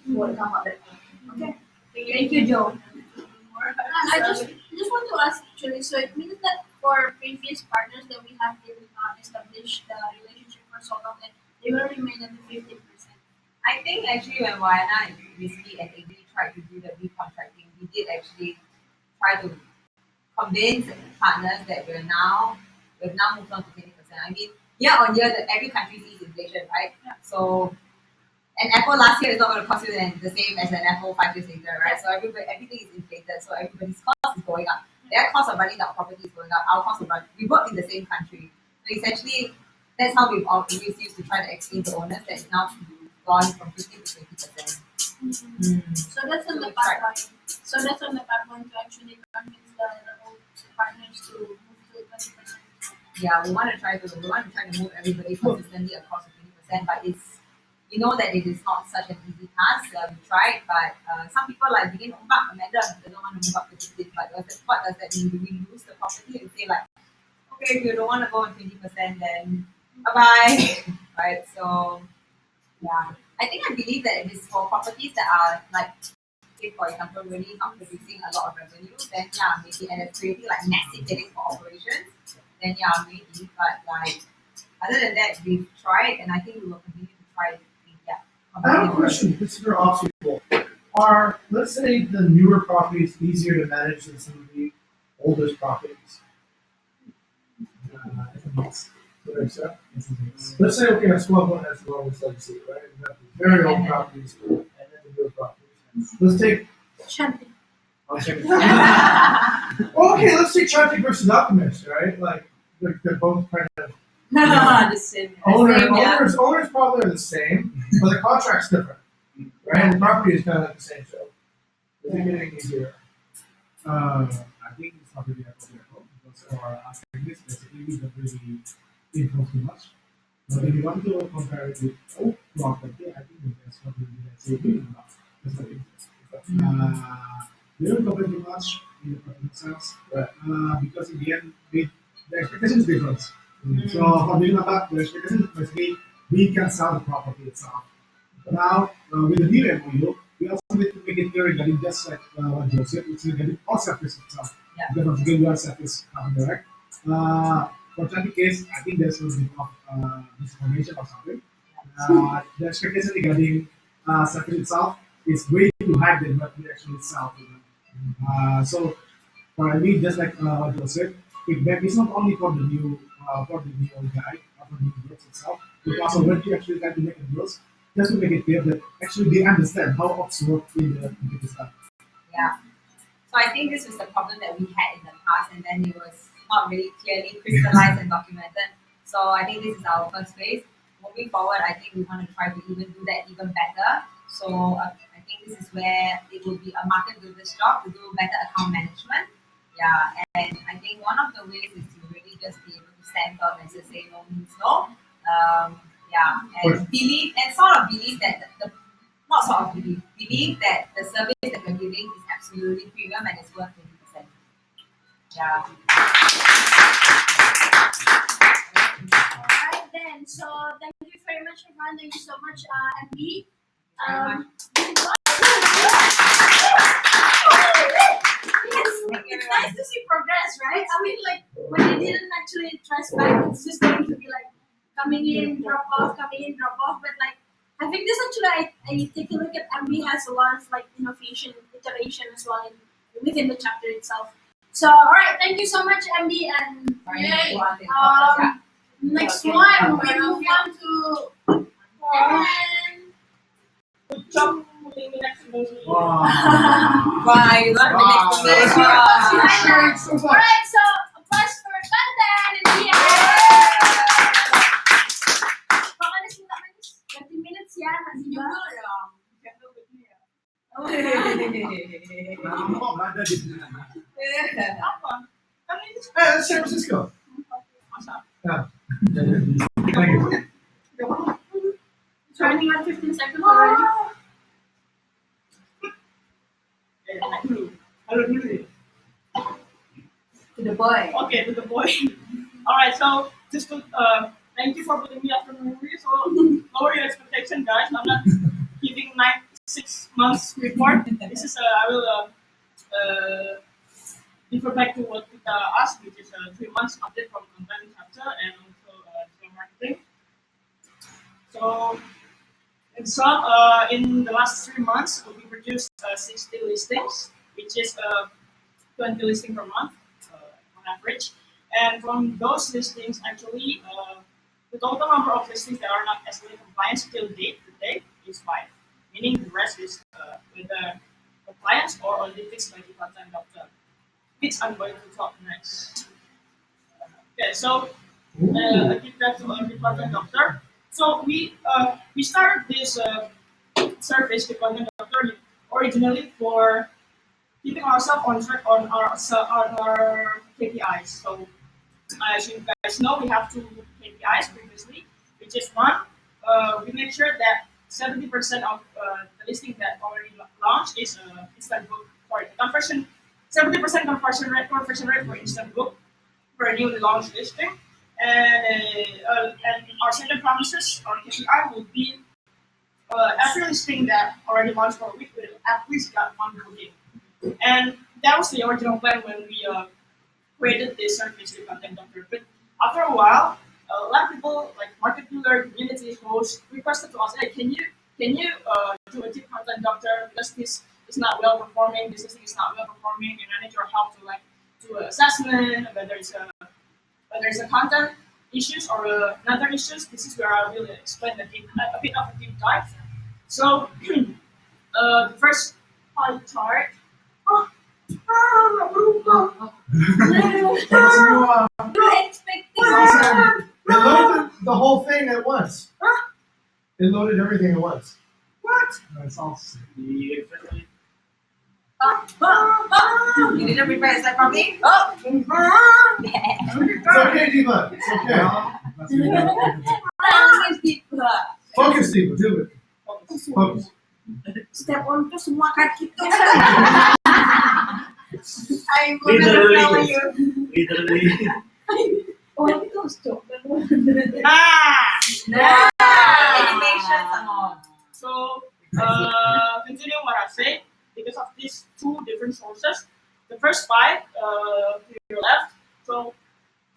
What come up with. Okay. Thank you, Joe. I just want to ask actually. So it means that for previous partners that we have been established the relationship for so long, that they will remain at the 50%. I think actually when Wayana and Risky and Amy tried to do the recontracting, we did actually try to convince partners that we've now moved on to 20%. I mean, year on year, every country sees inflation, right? So an apple last year is not going to cost you the same as an apple 5 years later, right? So everything is inflated. So everybody's cost is going up. Their cost of running our property is going up. Our cost of running. We work in the same country. So essentially, that's how we've always used to try to explain to owners that it's now gone from 50 to 20%. So that's on the pipeline. So that's on the pipeline to actually convince the old partners to move to 20%. Yeah, we want to try to move everybody consistently across to 20%, but we know that it is not such an easy task. We tried, but some people like begin to move up. Amanda doesn't want to move up to 50, but what does that mean? Do we lose the property and say like, okay, if you don't want to go on 20%, then bye bye, right? So yeah, I believe that it is for properties that are like, if for example, really not producing a lot of revenue, then yeah, maybe, and it's creating like massive headaches for operations, then yeah, maybe. But like other than that, we've tried, and I think we will continue to try. Yeah. I have a question. This is for ops people. Are, let's say, the newer properties easier to manage than some of the older properties? Yes. Correct, sir? Yes, it is. Let's say, okay, a small one has the longest legacy, right? We have the very old properties and then the newer properties. Let's take. Chanting. Okay, let's take Chantic versus Alchemist, right? Like, they're both kind of. The same. Owners probably are the same, but the contract's different, right? And the property is kind of like the same, so is it getting easier? I think it's not really applicable because for asking this, basically we don't really influence too much. But if you want to compare it with old property, I think that's what we let's say really about. That's what it is. We don't compare too much in the property itself, because in the end, the expectation is different. So for doing that, the expectation is basically we can sell the property itself. Now, with the new MOU, we also need to make it clear regarding just like what Joseph, it's regarding all service itself. Yeah. Because once again, we are service direct. For traffic case, I think there's a bit of misinformation or something. The expectation regarding service itself is way too high than what we actually sell. So for me, just like what Joseph, feedback is not only for the new guy or for the new groups itself, but also when you actually try to make a deals, just to make it clear that actually they understand how ops work in the stuff. Yeah. So I think this was the problem that we had in the past, and then it was not really clearly crystallized and documented. So I think this is our first phase. Moving forward, I think we want to try to even do that even better. So I think this is where it will be a market builder's job to do better account management. Yeah, and I think one of the ways is to really just be able to stand firm and just say no means no. Yeah, and believe that not sort of believe that the service that you're giving is absolutely premium and it's worth 20%. Yeah. Alright then. So thank you very much, everyone. Thank you so much, MB. It's nice to see progress, right? I mean, like when they didn't actually trust back, it's just going to be like coming in, drop off, coming in, drop off. But like, I think this actually, I take a look at MB has a lot of like innovation, iteration as well within the chapter itself. So, all right, thank you so much, MB, and yay. Next one, we move on to Good job putting the next movie. Why? You learned the next thing. Alright, so applause for Kantan and Dia. Baka nasin naman 20 minutes yan. Nanti juga. Ada di sana. Apa? Kan ini San Francisco. masa. Yeah. Thank you. It's running on 15 seconds already. Halo dulu ya. To the boy. Okay, to the boy. Alright, so just to thank you for putting me up in the movie. So lower your expectation, guys. I'm not giving 6 months report. This is I will refer back to what Peter asked, which is 3 months update from content chapter and also digital marketing. So in sum, in the last 3 months, we produced 60 listings, which is 20 listings per month. average. And from those listings, actually, the total number of listings that are not SLA compliant till date today is 5, meaning the rest is with the compliance or only fixed by the content doctor, which I'm going to talk next. Okay, so I give that to the content doctor. So we started this service, the content doctor, originally for keeping ourselves on track on our KPIs. So as you guys know, we have two KPIs previously, which is one, we make sure that 70% of the listing that already launched is instant book for conversion. 70% conversion rate for instant book for a newly launched listing. And our second promises, our KPI will be every listing that already launched for a week will at least got one booking. And that was the original plan when we created this service with content doctor. But after a while, a lot of people like market builder, community hosts requested to us, hey, can you do a deep content doctor because this is not well performing, this listing is not well performing, and I need your help to like do an assessment whether it's a content issues or another issues. This is where I will explain a bit of a deep dive. So the first pie chart. Oh, No expecting. It loaded the whole thing at once. It loaded everything at once. what? That's all sick. You You didn't prepare a slide properly? Oh! It's okay, Diva. It's okay. That's good. Focus, Diva. Do it. Focus. Step on to semua kaki tuh. I'm gonna tell you. literally. Oh, itu stop. Ah! Nah! Animation, come on. So, continuing what I said, because of these two different sources, the first five to your left. So,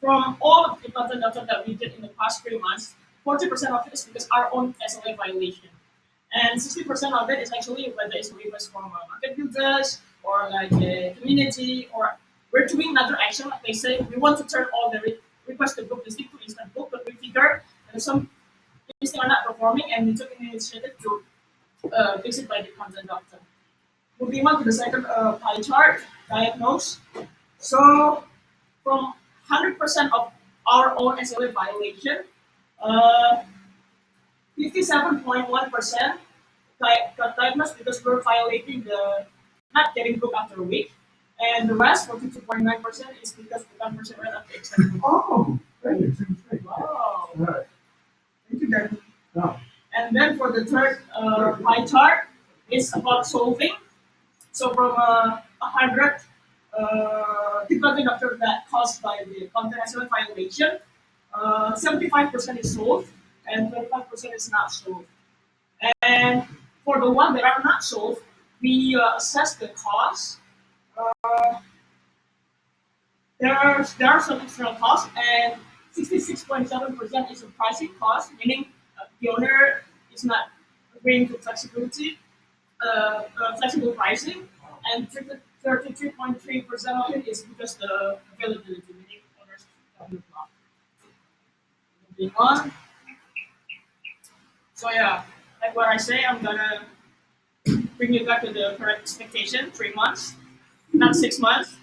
from all of the content data that we did in the past 3 months, 40% of it is because our own SLA violation, and 60% of it is actually whether it's request from market builders or like a community, or we're doing another action. Like they say, we want to turn all the requested book listing to instant book, but we figure that some listing are not performing, and we took an initiative to fix it by the content doctor. Moving on to the second pie chart, diagnose. So from 100% of our own SLA violation, uh, 57.1% got diagnosed because we're violating the not getting booked after a week, and the rest, 42.9%, is because the conversion rate of the extended. Oh, thank you. Thank you. Wow. All right. Thank you, Danny. Oh. And then for the third pie chart, it's about solving. So from 100 different doctor that caused by the content SLA violation, 75% is solved and 25% is not solved. And for the one that are not solved, we assess the cost. Uh, there are some external costs, and 66.7% is a pricing cost, meaning the owner is not agreeing to flexible pricing, and 33.3% of it is because the availability, meaning owners have the block. Moving on. So yeah, like what I say, I'm gonna bring you back to the correct expectation, 3 months, not 6 months.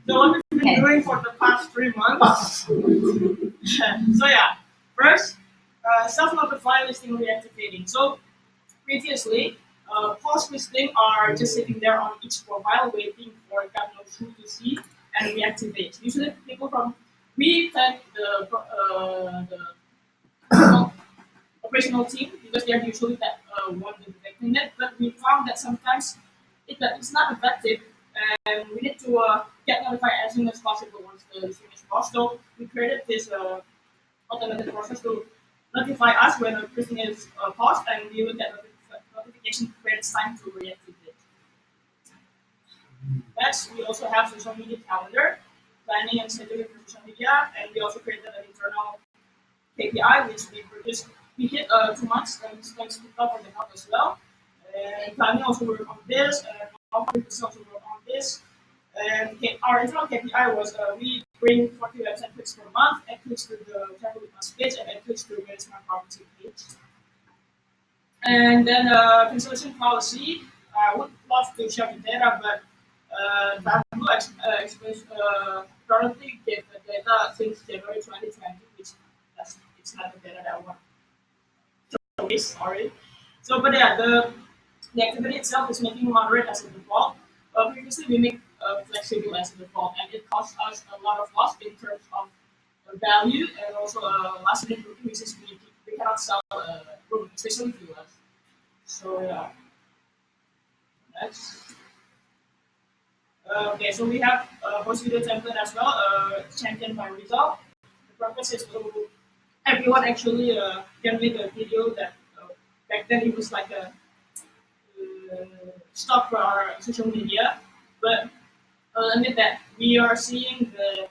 So what we've been doing for the past 3 months. So yeah, first, self-notify listing reactivating. So previously, post listing are just sitting there on each profile waiting for God knows who to see and reactivate. Usually people from, we thank the operational team because they're usually that one detecting it, but we found that sometimes it's not effective, and we need to get notified as soon as possible once the listing is lost. So we created this automated process to notify us when a listing is paused, and we will get notification when it's time to reactivate. Next, we also have social media calendar, planning and scheduling for social media, and we also created an internal KPI which we produced. We hit 2 months, and thanks to cover the help as well. And planning also worked on this, and our also worked on this. And our internal KPI was we bring 40 website clicks per month, 8 clicks to the travel with us page, and 8 clicks to the smart property page. And then cancellation policy. I would love to share the data, but Tableau currently gave the data since January 2020, which it's not the data that I want to showcase, sorry. So, but yeah, the activity itself is making moderate as a default. Previously, we make flexible as a default, and it costs us a lot of loss in terms of value and also last minute booking, which is we cannot sell room, especially to us. So yeah, next. Okay, so we have post video template as well, championed by result. The purpose is to everyone actually can make a video that back then it was like a stock for our social media, but admit that we are seeing the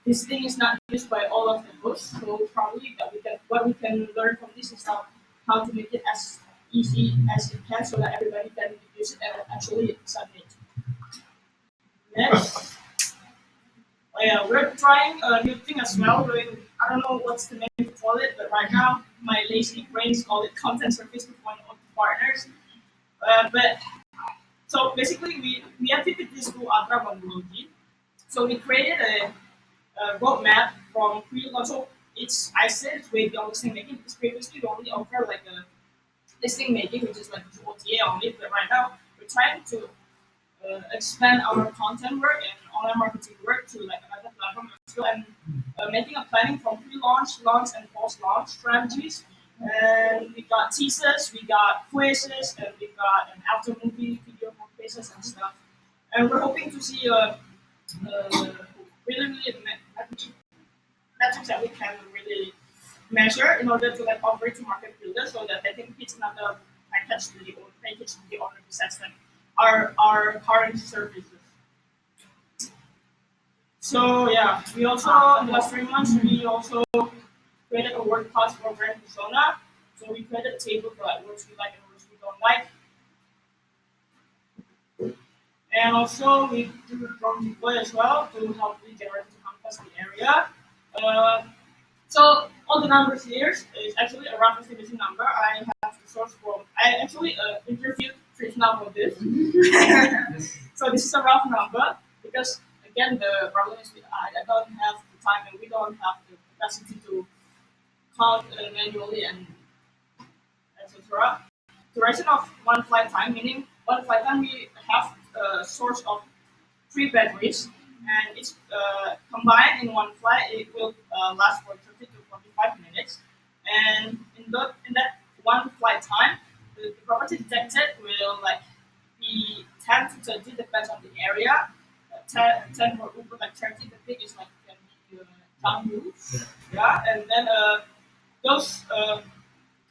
this thing is not used by all of the books, so probably that we can what we can learn from this is how to make it as easy as it can so that everybody can use it and actually submit. Next, yeah, we're trying a new thing as well. I don't know what's the name to call it, but right now my lazy brains call it content service 2.0 partners. But so basically, we have fitted this to Ultra Bangology. So we created a roadmap from pre-launch. So it's I said it's way beyond listing making because previously we only offer like a listing making, which is like OTA only. But right now we're trying to expand our content work and online marketing work to like another platform as well, and making a planning from pre-launch, launch, and post-launch strategies. And we got teasers, we got quizzes, and we got an after movie video for quizzes and stuff. And we're hoping to see really metrics that we can really measure in order to like offer it to market builders so that they can pitch another package to the owner who sets them our current services. So yeah, we also in the last 3 months we also created a word class for brand persona. So we created a table for like words we like and words we don't like. And also we do drone deploy as well to help lead generate to compass the area. Uh, so all the numbers here is actually a rough estimation number. I have to source from. I actually interviewed Krishna for this. So this is a rough number because again the problem is I don't have the time and we don't have the capacity to count manually and etc. Duration of one flight time, meaning one flight time we have a source of three batteries, and it's combined in one flight. It will last for 30 to 45 minutes, and in that one flight time, the property detected will like be 10 to 30 depends on the area. 10 for Uber, like 30 the thing is like can be Bamboo. Yeah, and then those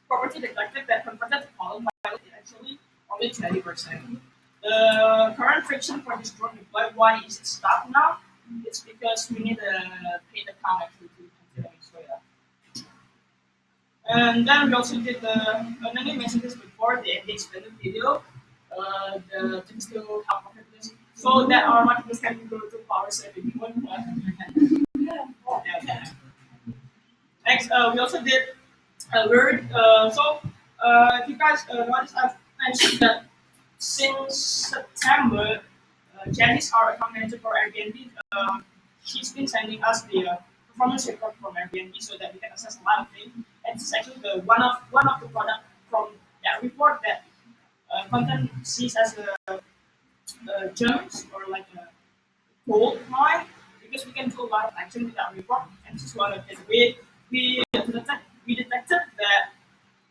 property detected that converted to column pilot is actually only 20%. The current friction for this drone deploy, why is it stopped now? It's because we need a paid account actually to continue. So yeah. And then we also did the, and then I mentioned this before, the extended video, the things to help marketplace, so that our marketplace can go to power saving. Yeah. Next, we also did a word. If you guys notice, I've mentioned that since September, Janice, our account manager for Airbnb, she's been sending us the performance report from Airbnb so that we can assess a lot of things. And this is actually the one of the product from that report that content sees as a gems or like a gold mine because we can do a lot of action with that report. And this is one of it. We detected that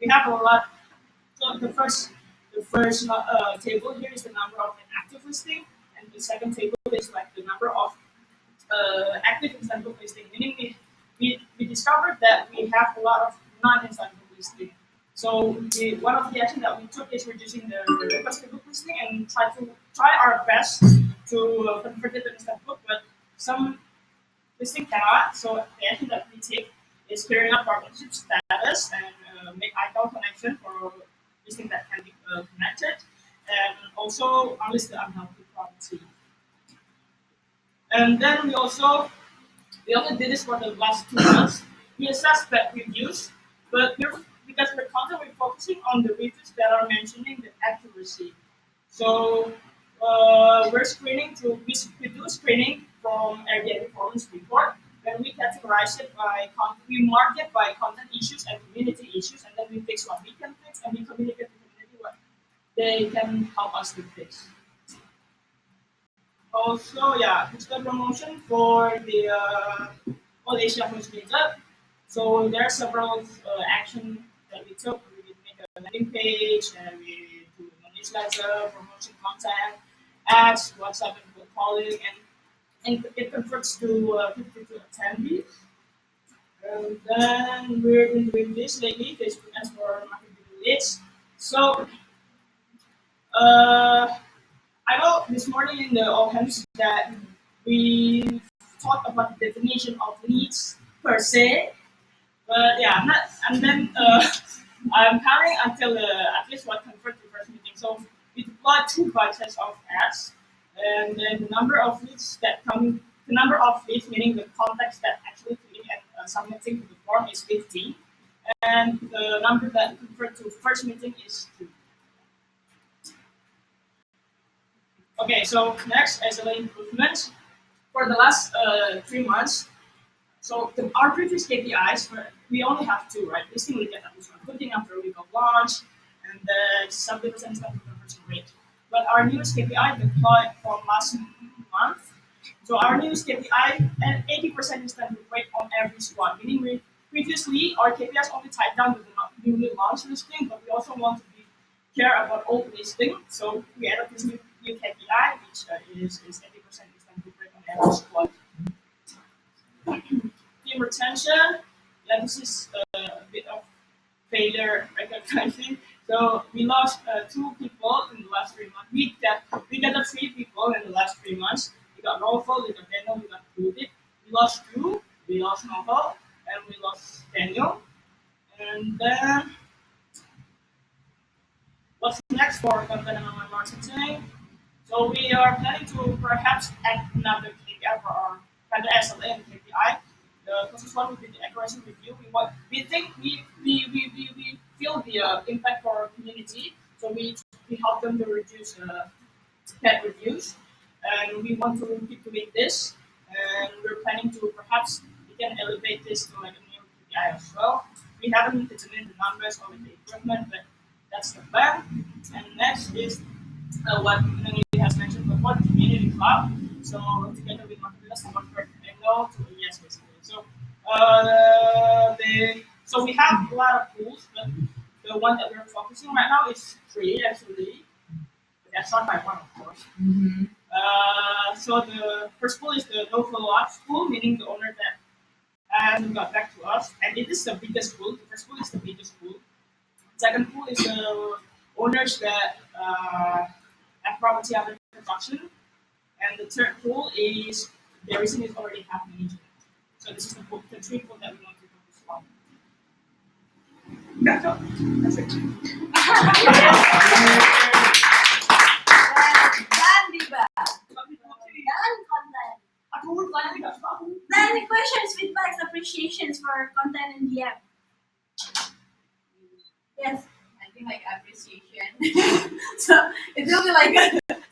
we have a lot. So the first table here is the number of an active listing, and the second table is like the number of active instant book listing. Meaning we discovered that we have a lot of non-instant book listing. So one of the actions that we took is reducing the request to book listing and try our best to convert it to instant book, but some listing cannot. So the action that we take is clearing up partnership status and make icon connection for listing that can be connected, and also unlist the unhealthy property. And then we also did this for the last 2 months. We assessed bad reviews, but because we're constantly focusing on the reviews that are mentioning the accuracy. So we're screening we do screening from Airbnb performance report. Then we categorize it we mark it by content issues and community issues, and then we fix what we can fix, and we communicate to the community what they can help us to fix. Also, yeah, digital promotion for the All Asia Host Meetup. So there are several actions that we took. We make a landing page, and we do a newsletter, promotion content, ads, WhatsApp and cold calling, and it converts to 52 attendees. And then we're been doing this lately, Facebook ads for marketing leads. So uh, I know this morning in the all hands that we talked about the definition of leads per se, but yeah, I'm not. And then I'm counting until at least what convert to first meeting. So we deployed 2 batches of ads, and then the number of leads, meaning the contacts that actually filling and submitting to the form is 50, and the number that convert to first meeting is 2. Okay, so next is the improvements for the last 3 months. So our previous KPIs, we only have 2, right? We still get at least one booking after a week of launch, and the 70% conversion rate. But our newest KPI deployed from last month. So our newest KPI and 80% is conversion rate on every squad. Meaning previously our KPIs only tied down with the newly launched listing, but we also want to care about old listing. So we added this new KPI, which is 80% is conversion rate on every squad. Team retention, yeah, this is a bit of failure recognizing. So we lost 2 people in the last 3 months. We got 3 people in the last 3 months. We got Rolfo, we got Daniel, we got Judith. We lost 2. We lost Novel, and we lost Daniel. And then what's next for content and online marketing? So we are planning to perhaps add another KPI for our kind of SLA and KPI. The closest one would be the accuracy review. We think we feel the impact for our community. So we help them to reduce bad reviews, and we want to keep doing this. And we're planning to perhaps we can elevate this to like a new KPI as well. We haven't determined the numbers or the improvement, but that's the plan. And next is what Nangli has mentioned before, the community club. So together with Marketplace, we convert a no to a yes basically. So we have a lot of tools, but the one that we're focusing right now is 3 actually. But that's not by one, of course. So the first pool is the no follow up pool, meaning the owner that hasn't got back to us, and it is the biggest pool. The first pool is the biggest pool. Second pool is the owners that have property under construction, and the third pool is the reason is already happening. So this is the 3 pool that we want to focus on. That's all. That's it. Dan, di ba? Done content. Aku tanya nggak tahu. Then the questions, feedbacks, appreciations for content and DM. Yes. I think like appreciation. So it will be like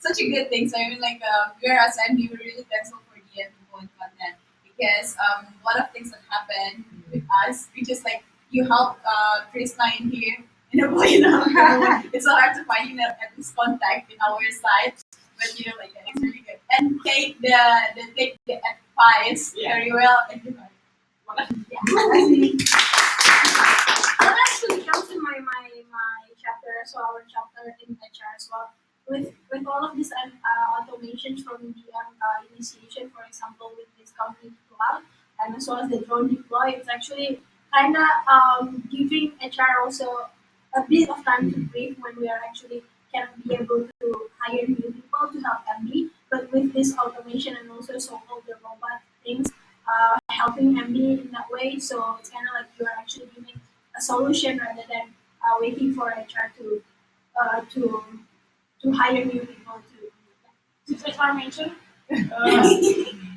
such a good thing. So I mean like we are as MD, we're really thankful for DM people and content because a lot of things that happen with us, we just like you help Krishna in here. It's so hard to find at this contact in our site, but like it's really good. And take the advice very well and yeah. That actually comes in my chapter as well, our chapter in HR as well. With all of these automations from the initiation, for example, with this company cloud, and as well as the drone deploy, it's actually kind of giving HR also a bit of time to breathe when we are actually can be able to hire new people to help MD. But with this automation and also so-called the robot things, helping MD in that way, so it's kind of like you are actually giving a solution rather than waiting for HR uh, to to hire new people to. Since HR mentioned,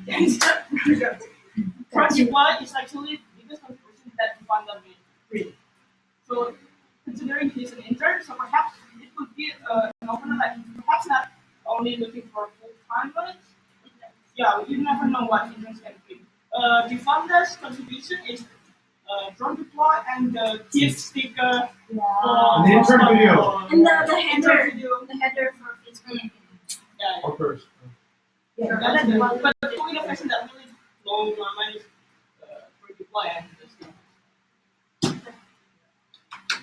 Project deploy is actually the biggest contribution that the fund made. So considering he's an intern, so perhaps it could be an opener that perhaps not only looking for full-time knowledge. Yeah, you never know what interns can bring. The founder's contribution is drone deploy and the gift sticker And the intern video. And the intern header, video. the header for Facebook. Yeah, Or first. Yeah, that's the one. But the two innovation that really blow my mind is for deploy and this.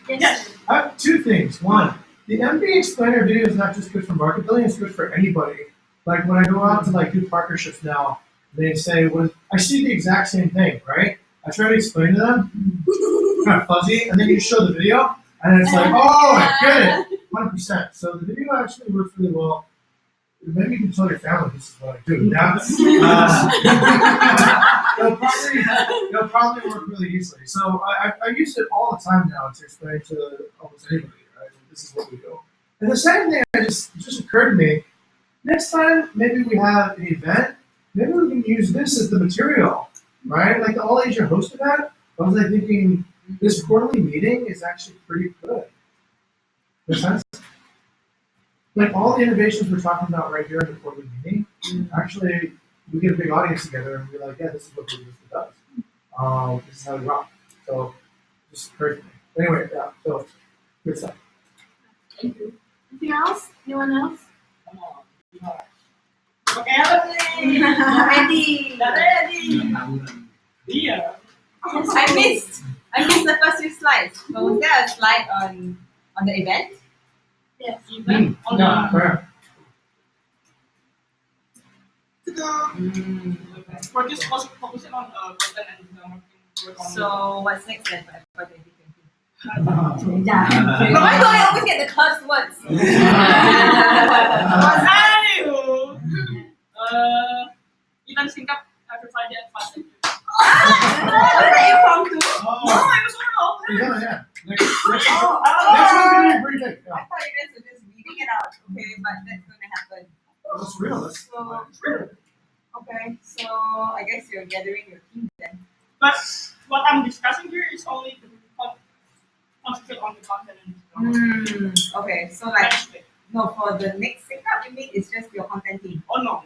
Yes. I have two things. One, the MBA explainer video is not just good for market building; it's good for anybody. Like when I go out to like do partnerships now, they say, "Well, I see the exact same thing, right?" I try to explain to them, kind of fuzzy, and then you show the video, and it's like, "Oh, I get it, 100%." So the video actually works really well. Maybe you can tell your family this is what I do. Now, it'll probably work really easily. So I use it all the time now to explain to almost anybody, right? This is what we do. And the second thing it just occurred to me, next time maybe we have an event, maybe we can use this as the material, right? Like the All Asia Host event, I was like thinking this quarterly meeting is actually pretty good. Make sense? Like all the innovations we're talking about right here in the quarterly meeting, actually we get a big audience together and we're like, yeah, this is what Bukit Vista does. This is how we rock. So just occurred to me. Anyway, yeah, so good stuff. Thank you. Anything else? Anyone else? Come on. Okay, Ready. ready. Yeah. I missed the first few slides. But was there a slide on the event? Yes. Even on Yeah, the fair. for this focusing on content and marketing. So what's next then for 2020? Yeah. But why do I always get the cursed words? Anywho, even sync up after Friday at 5. Where are you from too? No, Oh, I was on yeah, yeah. Next one's Oh, gonna be pretty big. I Yeah. thought you guys were just reading it out. Okay, but that's gonna happen. That's real. That's So, okay, so I guess you're gathering your team then. But what I'm discussing here is only to concentrate on the content and Okay, so like, next week. no, for the next sync up you mean it's just your content team. Oh no,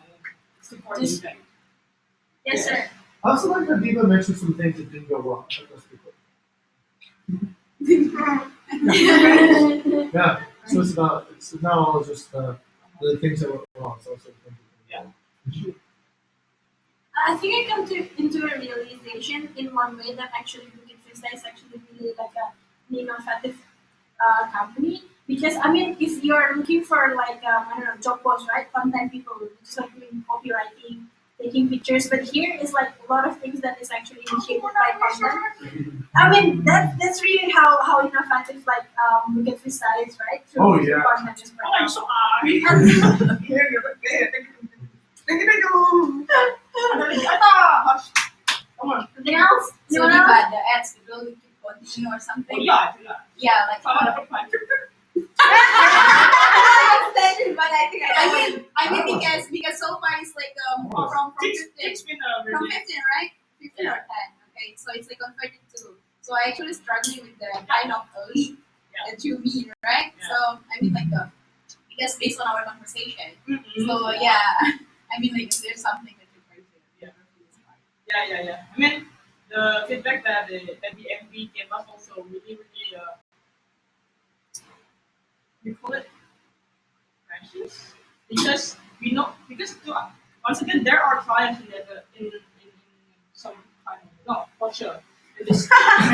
it's the core Just- thing. Yes, sir. I also like that Diva mentioned some things that didn't go wrong. That was pretty cool. Yeah. So it's not all just the things that went wrong. It's also things that went wrong. I think I come into a realization in one way that actually Bukit Vista is actually really like an innovative company. Because I mean, if you're looking for like I don't know job posts, right? Content people just like doing copywriting, taking pictures, but here is like a lot of things that is actually initiated by content. I mean, that's really how innovative like Bukit Vista is, right? Through Oh, yeah. content is Oh, I'm so sorry. Come on. Anything else? So Anyone you else? got the ads to go to continue or Oh something? yeah. Yeah, like Sama dapat fine. But I think I mean because so far it's like from 15 It's been from really 15, right? 15 or 10. Okay, so it's like converted to. So I actually struggling with the kind of lead that you mean, right? Yeah. So I mean like because based on our conversation. Mm-mm. So yeah, I mean like if there's something that you appreciate. Yeah. I mean, the feedback that the MV gave us also really we call it precious because we know once again there are clients in some kind of no for sure. In this, okay,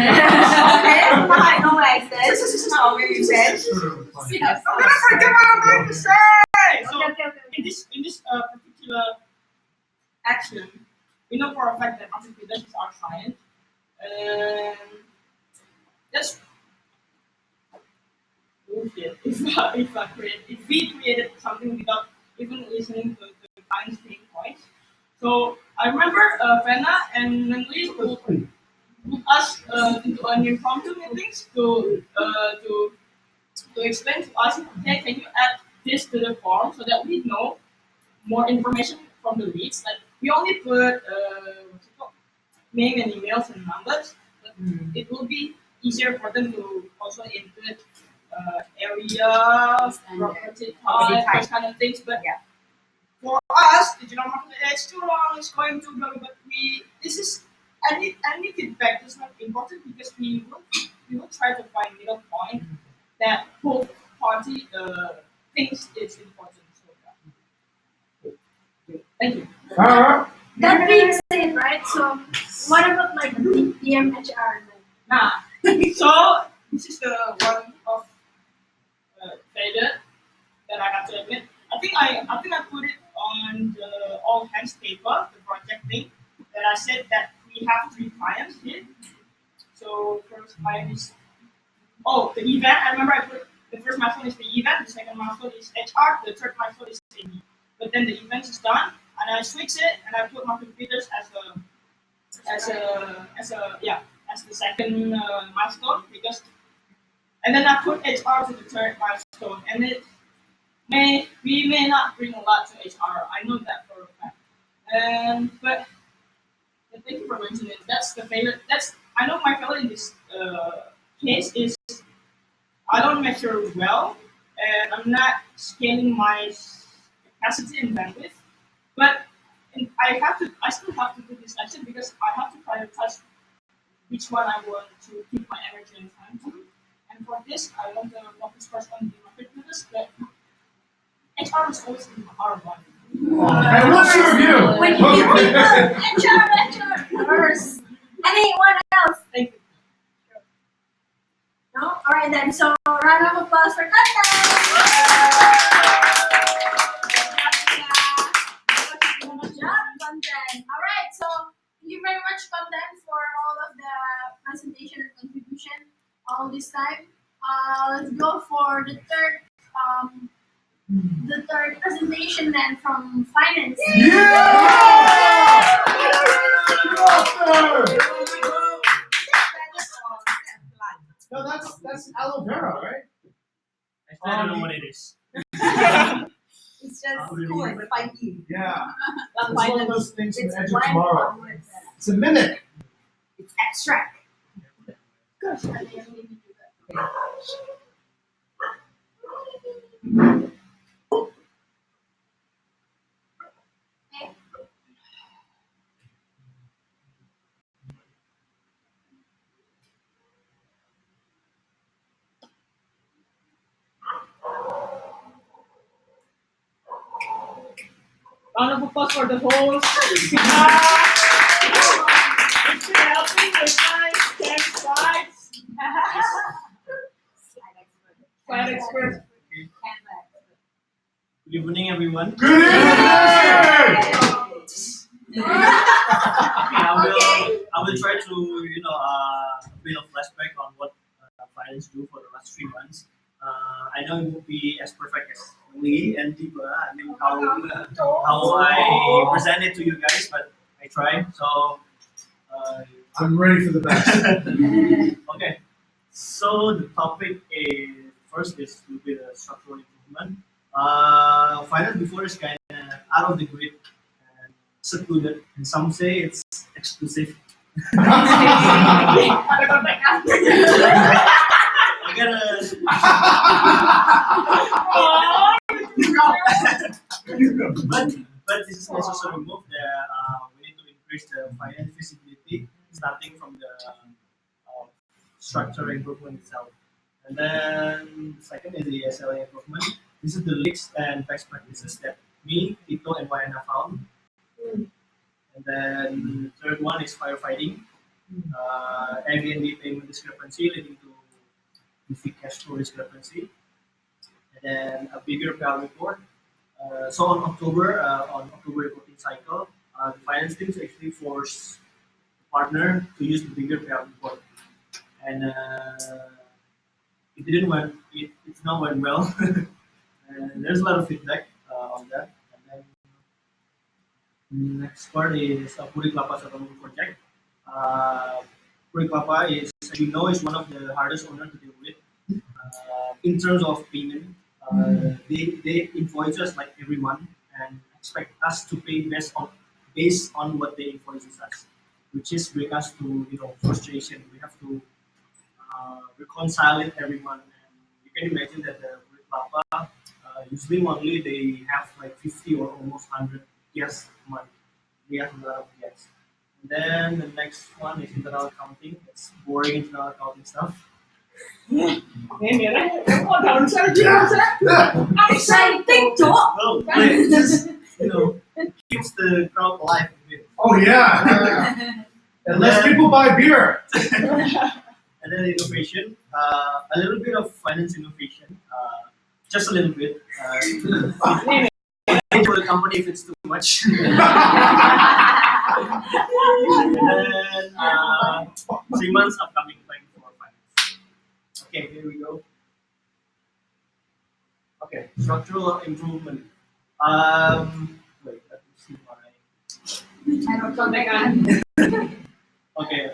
I know what I said. How you said. Sort of fun. Yes. I'm gonna forget what I'm going to say. So Okay. in this particular action, we know for a fact that entrepreneurs is our client, and that's bullshit. If we created something without even listening to the client's pain points. So I remember Fena and Nangli will put us into an impromptu meetings to explain to us, hey, can you add this to the form so that we know more information from the leads, like we only put what's it called? Name and emails and numbers, but it will be easier for them to also input area, And, property property type, type. those kind of things. But Yeah. for us, digital marketing, it's too long. It's going too long. But this is any feedback is not important because we will try to find middle point that both party thinks it's important. So yeah. Thank you. That being said, right? So, what about like DMHR? Nah. So this is the one of failure that I have to admit. I think I put it on the all hands paper, the project thing, that I said that we have 3 clients here. So first client is the event. I remember I put the first milestone is the event, the second milestone is HR, the third milestone is AE. But then the event is done, and I switch it and I put market leaders as the second milestone because, and then I put HR to the third milestone, and we may not bring a lot to HR. I know that for a fact. But thank you for mentioning it. That's the failure. I know my failure in this case is I don't measure well, and I'm not scaling my capacity and bandwidth. But I still have to do this action because I have to prioritize which one I want to keep my energy and time to. And for this, I want to focus first on the marketplace, but HR is always in our one. And what's your view? When you give people HR first. Anyone else? Thank you. No? Alright then, so round of applause for content! Good job, content. Alright, so thank you very much, content, for all of the presentation and contribution all this time. Let's go for the third presentation then from finance. No, that's aloe vera, right? I don't know what it is. It's just cool and spiky. Yeah. Well, It's one of those things from it's Edge of blind Tomorrow. onwards. It's a mimic. It's abstract. Gosh, I didn't really do that. Round of applause for the host. It's been helping with my 10 slides. Slide expert. Good evening, everyone. Good evening! I will try to a bit of flashback on what finance do for the last 3 months. I know it won't be as perfect as Lee and Deepa. I mean how I present it to you guys, but I try. So I'm ready for the best. okay. So the topic is first is to be the structural improvement. Finance before is kind of out of the grid and secluded, and some say it's exclusive. I gotta. but this is necessary move that we need to increase the finance visibility starting from the structure improvement itself. And then second is the SLA improvement. This is the leaks and best practices that me, Tito, and Wayana found. And then third one is firefighting. Airbnb payment discrepancy leading to the cash flow discrepancy. And then a bigger payout report. So on October reporting cycle, the finance teams actually force the partner to use the bigger payout report. And it didn't went. It's not went well. And there's a lot of feedback on that. And then next part is Puri Kelapa Settlement project. Puri Kelapa is, as you know, is one of the hardest owner to deal with in terms of payment. They invoice us like every month and expect us to pay based on based on what they invoices us, which is bring us to frustration. We have to reconcile it every month. And you can imagine that the Papa, usually monthly they have like 50 or almost 100 guests a month. We have a lot of guests. And then the next one is internal accounting. It's boring internal accounting stuff. Exciting talk. Oh, wait, just keeps the crowd alive a bit. Oh yeah. And Unless then, people buy beer. and then innovation, a little bit of finance innovation, just a little bit. Into the company if it's too much. And then 3 months upcoming plan for finance. Okay, here we go. Okay, structural improvement. Wait, let me see my. Okay,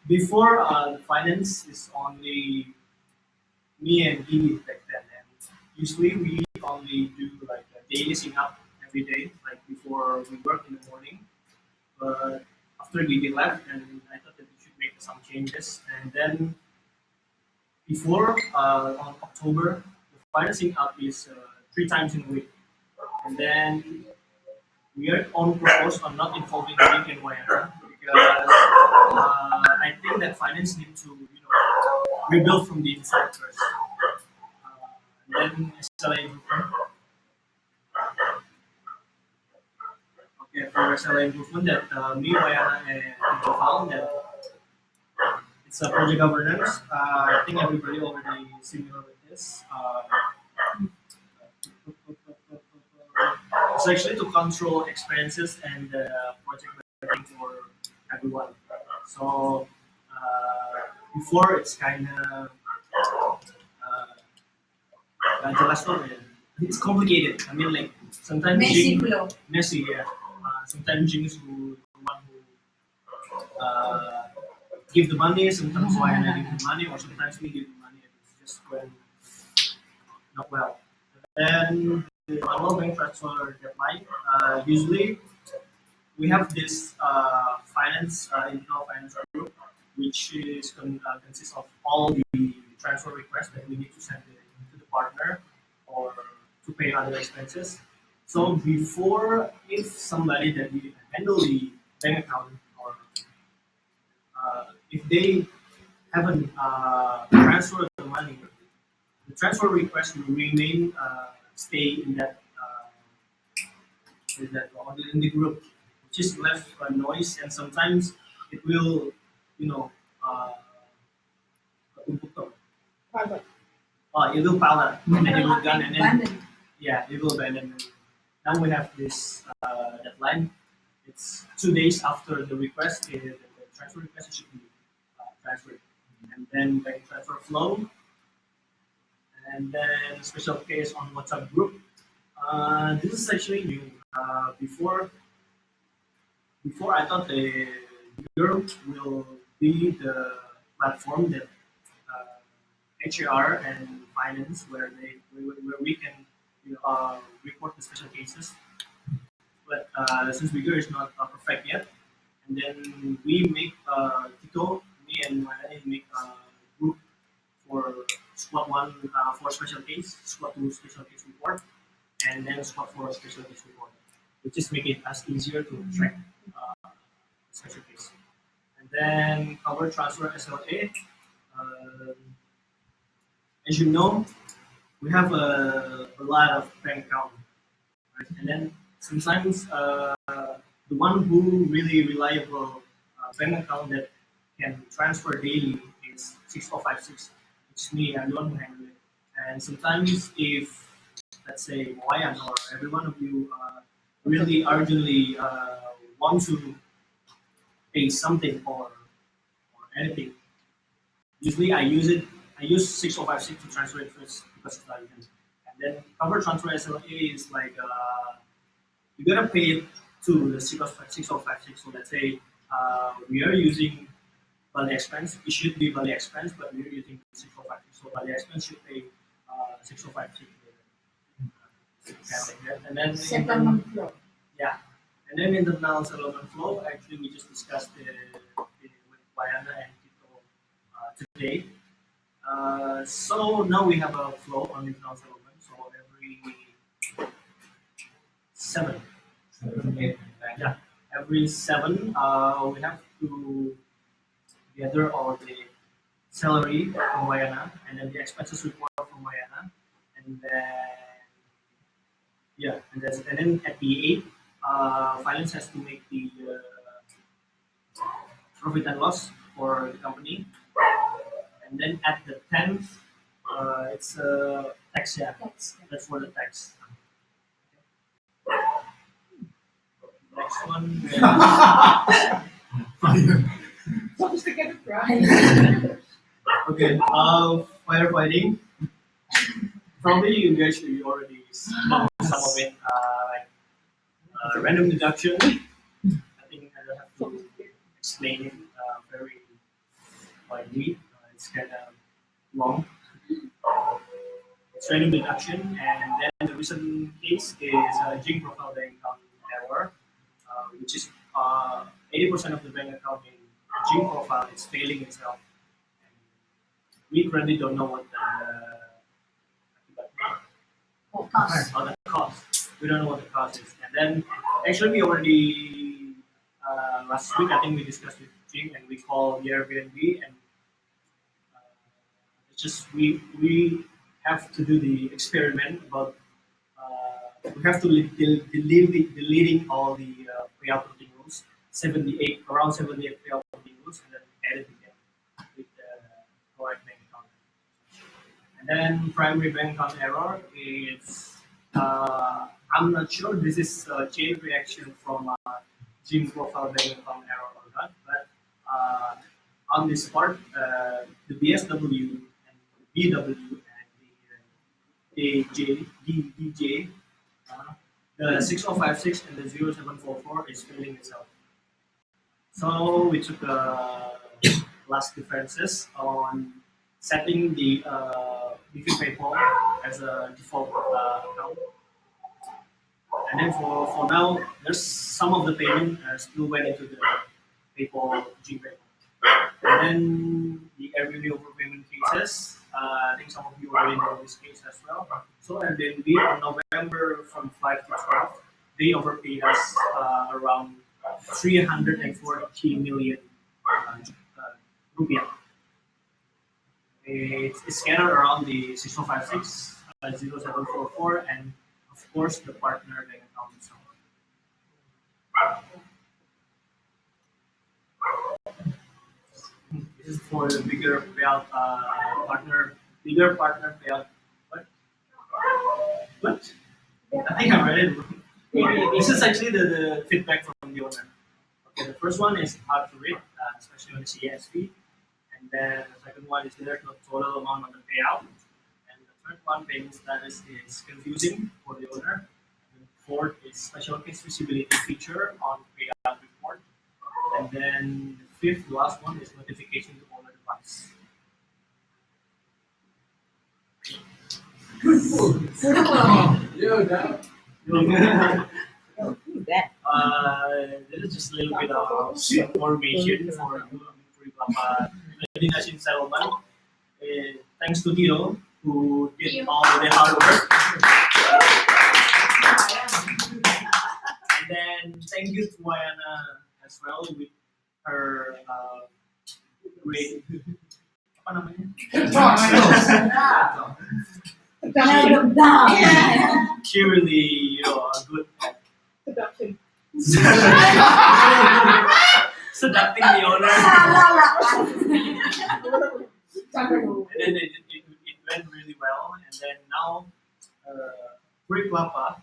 before the finance is only me and he back then, and usually we only do like a daily sync up every day, like before we work in the morning. But after Gigi left, and I thought that we should make some changes, and then before on October, the financing up is 3 times in a week, and then we are on purpose on not involving Link and Wayana because I think that finance need to rebuild from the inside first. Then SLA improvement. Okay, for SLA improvement that me, Wayana, and Indo found that it's a project governance. I think everybody already similar with this. It's actually to control expenses and project budgeting for everyone. So before it's kind of jelas tuh, ya. It's complicated. I mean, like sometimes Messy Jing, flow. messy, yeah. Sometimes Jing is the one who give the money. Sometimes Wayana give the money, or sometimes we give the money. And it's just going not well. Then the annual bank transfer deadline. Usually we have this internal finance group, which consists of all the transfer requests that we need to send to the partner or to pay other expenses. So before, if somebody that we handle the bank account or if they haven't transferred the money, the transfer request will remain stay in the group, which is left a noise, and sometimes it will, you know, uh, ketumpuk tuh. It will pile up and then it will gun and then Abandoned. yeah, it will abandon. Now we have this deadline. It's 2 days after the request. The transfer request should be transferred, and then bank transfer flow, and then special case on WhatsApp group. This is actually new. Before I thought the group will be the platform that HR and finance where we can report the special cases. But since Bigger is not perfect yet, and then we make Tito, me and Maya make a group for squad one for special case, squad two special case report, and then squad four special case report, which is make it as easier to track special case. And then cover transfer SLA. Um, as you know, we have a lot of bank account, right? And then sometimes the one who really reliable bank account that can transfer daily is 6056. It's me, I'm the one who handle it. And sometimes if let's say Moyan or every one of you really urgently want to pay something or anything, usually I use it. I use 6056 to transfer it first because it's like, and then cover transfer SLA is like you gotta pay it to the 6056. So let's say we are using Bali expense. It should be Bali expense, but we are using 6056. So Bali expense should pay 6056. And then Settlement flow. yeah, And then internal settlement flow, actually we just discussed with Wayana and Tito today. So now we have a flow on internal settlement. So every seven, yeah, every seven, we have to gather all the salary from Wayana and then the expenses report from Wayana, and then yeah, and then at the eighth, finance has to make the profit and loss for the company, and then at the 10th, it's tax. Yeah, That's that's for the tax. Next one. sophisticated, right? Okay, firefighting. Probably you guys you already know some of it, like random deduction. I think I don't have to explain it very widely. It's kind of long. It's random deduction, and then the recent case is Jing profile bank account error, which is 80% of the bank account in Jing profile is failing itself. And we currently don't know what the cost. We don't know what the cost is. And then actually we already last week I think we discussed with Jing and we called the Airbnb and it's just we have to do the experiment about we have to deleting all the payout continuous 78 around 78 payout continuous and then edit again with the correct bank account. And then primary bank account error is I'm not sure this is a chain reaction from Jim's profile bank account error or not, but on this part, the BSW and BW and the DJ, the 6056 and the 0744 is failing itself. So we took last differences on setting the BV PayPal as a default account. And then for now, there's some of the payment still went into the PayPal Gmail. And then the Airbnb overpayment cases, I think some of you already know this case as well. So Airbnb on November from 5 to 12, they overpaid us around 340 million rupiah. It's scattered around the 6056, 0744, and of course the partner bank account itself. This is for the bigger payout bigger partner payout. What? What? I think I read it wrong. This is actually the feedback from the owner. Okay, the first one is hard to read, especially on the CSV. And then the second one is there's no total amount on the payout. And the third one, payment status is confusing for the owner. And the fourth is special case visibility feature on payout report. And then the fifth, last one is notification to owner device. This is just a little bit of information for you Indonesian settlement. Thanks to Tito who did all the hard work. And then thank you to Wayana as well with her great apa namanya? She really, a good Seduction. seducting the owner. And then it went really well. And then now, Puri Kelapa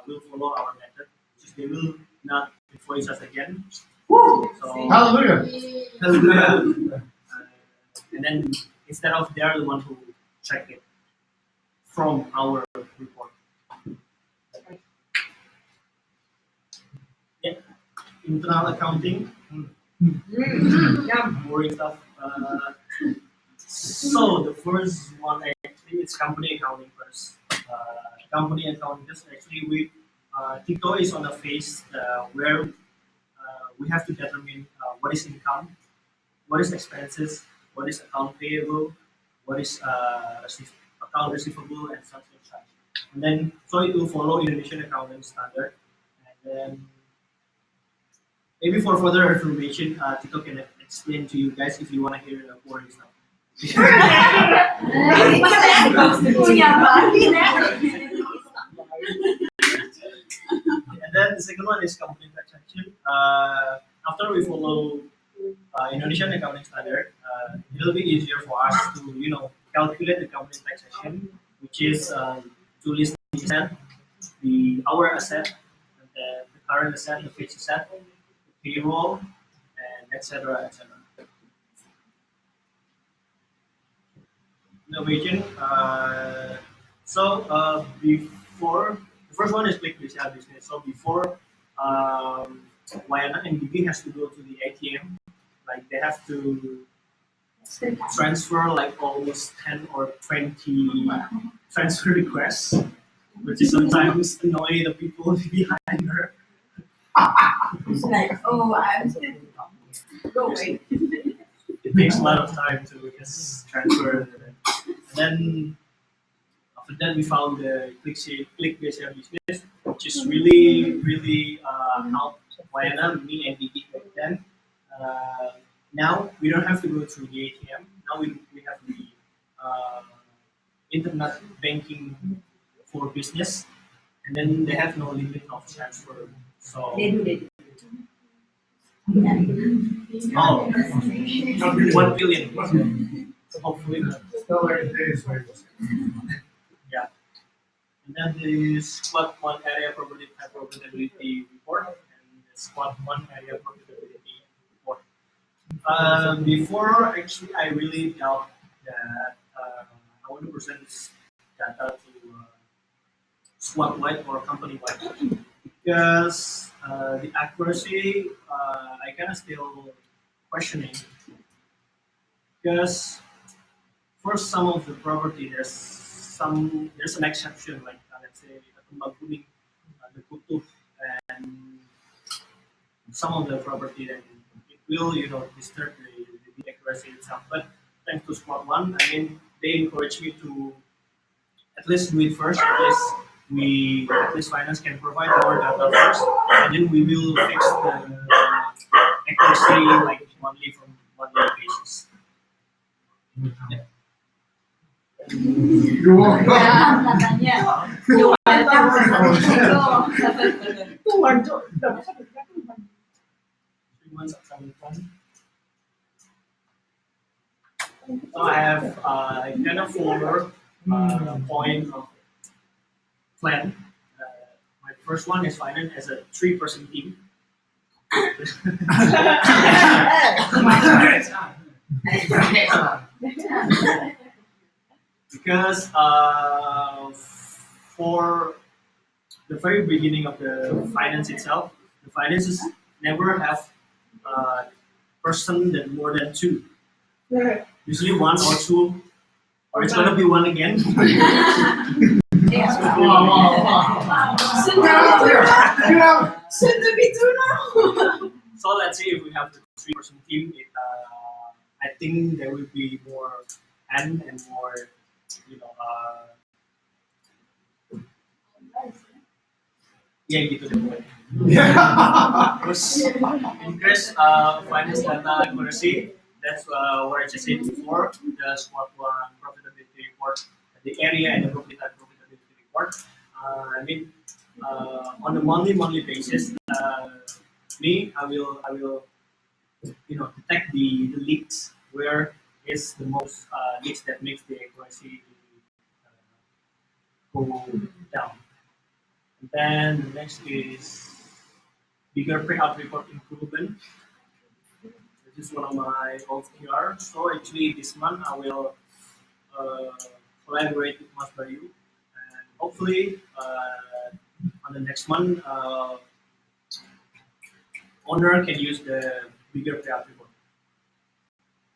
will follow our method. Just they will not invoice us again. So, Hallelujah. and then instead of they're the one who check it from our report. Yeah. Internal accounting. Boring stuff. So the first one actually it's company accounting first. Company accounting just actually we TICO is on a phase where we have to determine what is income, what is expenses, what is account payable, what is account receivable, and such and such. And then, so it will follow Indonesian accounting standard. And then, maybe for further information, Tito can explain to you guys if you want to hear the boring stuff. Punya bagi And then the second one is company taxation. After we follow Indonesian accounting standard, it will be easier for us to calculate the company taxation, which is to list the asset, our asset, and the current asset, the fixed asset, the payroll, and etc. etc. Innovation. Before the first one is Bukit Vista business. So before Wayana and BB has to go to the ATM, like they have to transfer like almost 10 or 20 transfer requests, which is sometimes annoy the people behind her. It's like, oh, I'm still go away. It takes a lot of time to just transfer. And then after that, we found the click-based business, which is really helped Wayana, me, and Didi back then. Now we don't have to go through the ATM. Now we have the uh, internet banking for business, and then they have no limit of transfer. So They do. oh, 1 billion. Hopefully, Still very days, right? yeah. And then the squad one area profitability report and the squad one area profitability report. Before actually, I really doubt that I want to present this data to squad wide or company wide because the accuracy I kind of still questioning because for some of the property there's an exception like let's say Tumbang Kuning, the Kutub, and some of the property that it will disturb the accuracy itself. But thanks to Squad One, I mean they encourage me to at least do it first. At least finance can provide more data first, and then we will fix the accuracy like monthly from monthly basis. Yeah. You walk up. Katanya. Tuhan, Cok. Udah masa berkat Tuhan. 3 months of travel plan. So I have kind of 4 point of plan. My first one is finance as a 3-person team. Because for the very beginning of the finance itself, the finances never have person that more than 2. Usually 1 or 2, or it's gonna be 1 again. Soon to be two now. So let's say if we have the 3-person team, I think there will be more and more, ya gitu deh pokoknya. Terus increase finance data accuracy. That's what I just said before. The SWOT one profitability report, the area and the profitability report. I mean, on a monthly basis, I will detect the leaks where is the most leaks that makes the accuracy go down. And then the next is bigger payout report improvement. This is one of my OKR. So actually this month I will uh, collaborate with Mas Bayu and hopefully on the next month owner can use the bigger payout report.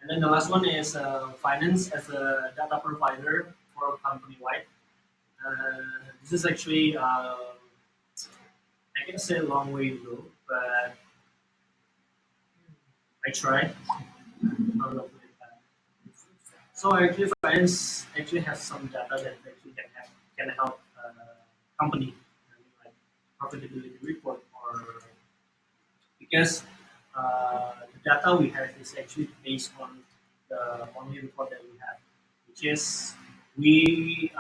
And then the last one is finance as a data provider for company wide. This is actually I can say a long way to go, but I try. How do I put it back? So actually, finance actually has some data that actually can help company like profitability report or because the data we have is actually based on the only report that we have, which is we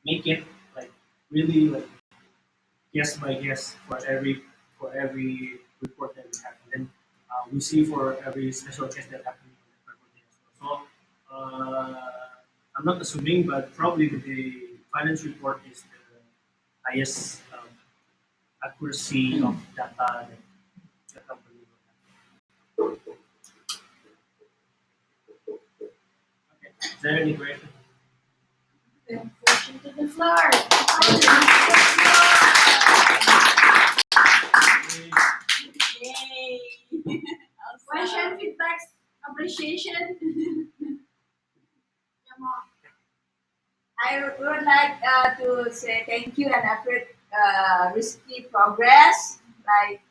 make it like really like guess by guess for every report that we have, and then we see for every special case that happening on that report as well. So I'm not assuming, but probably the finance report is the highest accuracy of data that the company will have. Okay. Is there any question? Question to the floor. Yay! Question, feedbacks, appreciation. Come on. I would like to say thank you and appreciate risky progress. Like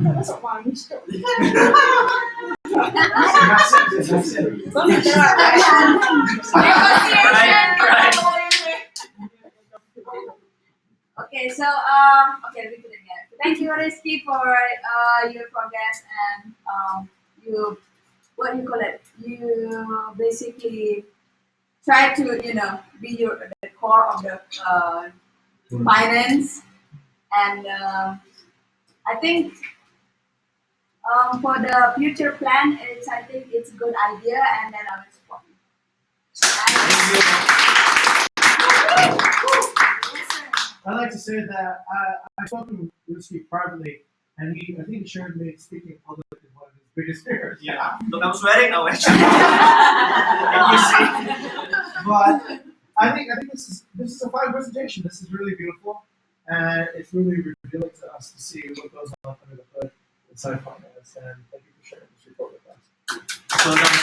Masuk manis tuh. Okay, so okay, we could again. Thank you, Rizky, for your progress and you what you call it. You basically try to be the core of the finance, and I think for the future plan, I think it's a good idea, and then I will support you. Yes, sir. I like to say that I spoke to Rusty privately, and I think he shared me speaking in public is one of his biggest fears. Yeah. Look, I'm sweating now. Actually. Can you see? But I think this is a fine presentation. This is really beautiful, and it's really revealing to us to see what goes on under the hood inside finance. And thank you for sharing this report with us. Well done.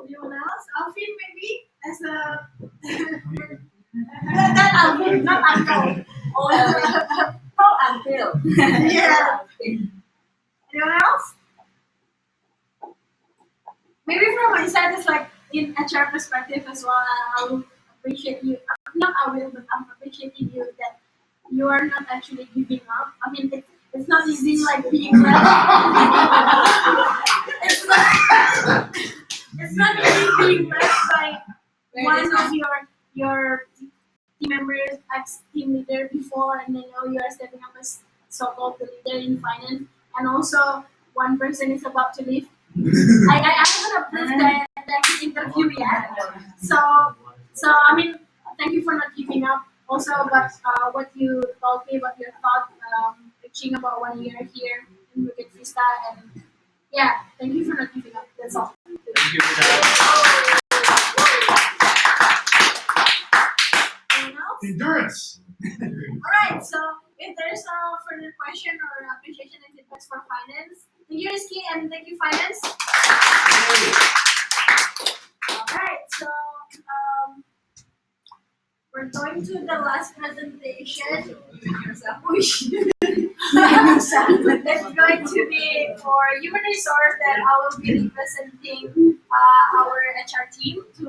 Anyone else? Alvin, maybe as a not Alvin, not Uncle. Oh, until. Yeah. Anyone else? Maybe from my side, it's like in HR perspective as well. I will appreciate you. Not I will, but I'm appreciating you that you are not actually giving up. I mean, it's not easy like being left. it's not. It's not easy being left by one of your team members, ex team leader before, and then now you are stepping up as so-called the leader in finance, and also one person is about to leave. I haven't approved the interview yet. So I mean, thank you for not giving up. Also, but what you told me about your thought, reaching about 1 year here in Bukit Vista, and yeah, thank you for not giving up. That's all. Thank you for that. Anyone else? Endurance. All right. So if there's no further question or appreciation and feedbacks for finance, thank you, Rizky, and thank you, finance. All right. So we're going to the last presentation. Which it's going to be for human resource that I will be representing our HR team to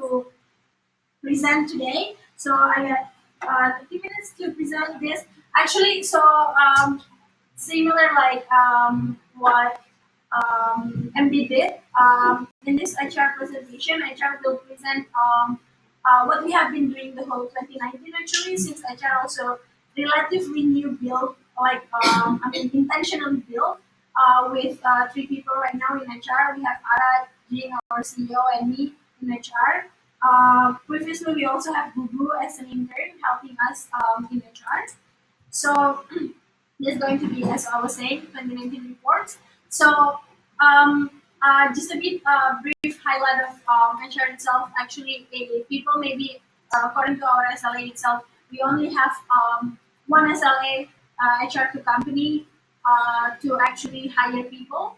present today. So I got 30 minutes to present this. Actually, so similar like what MD did in this HR presentation, HR will present what we have been doing the whole 2019 actually, since HR also relatively new build, like I mean intentionally built with three people right now in HR. We have Ara, Jing, our CEO, and me in HR. Previously, we also have Gugu as an intern helping us in HR. So this is going to be, as I was saying, 2019 reports. So just a bit brief highlight of HR itself. Actually, people maybe according to our SLA itself, we only have one SLA HR to company to actually hire people,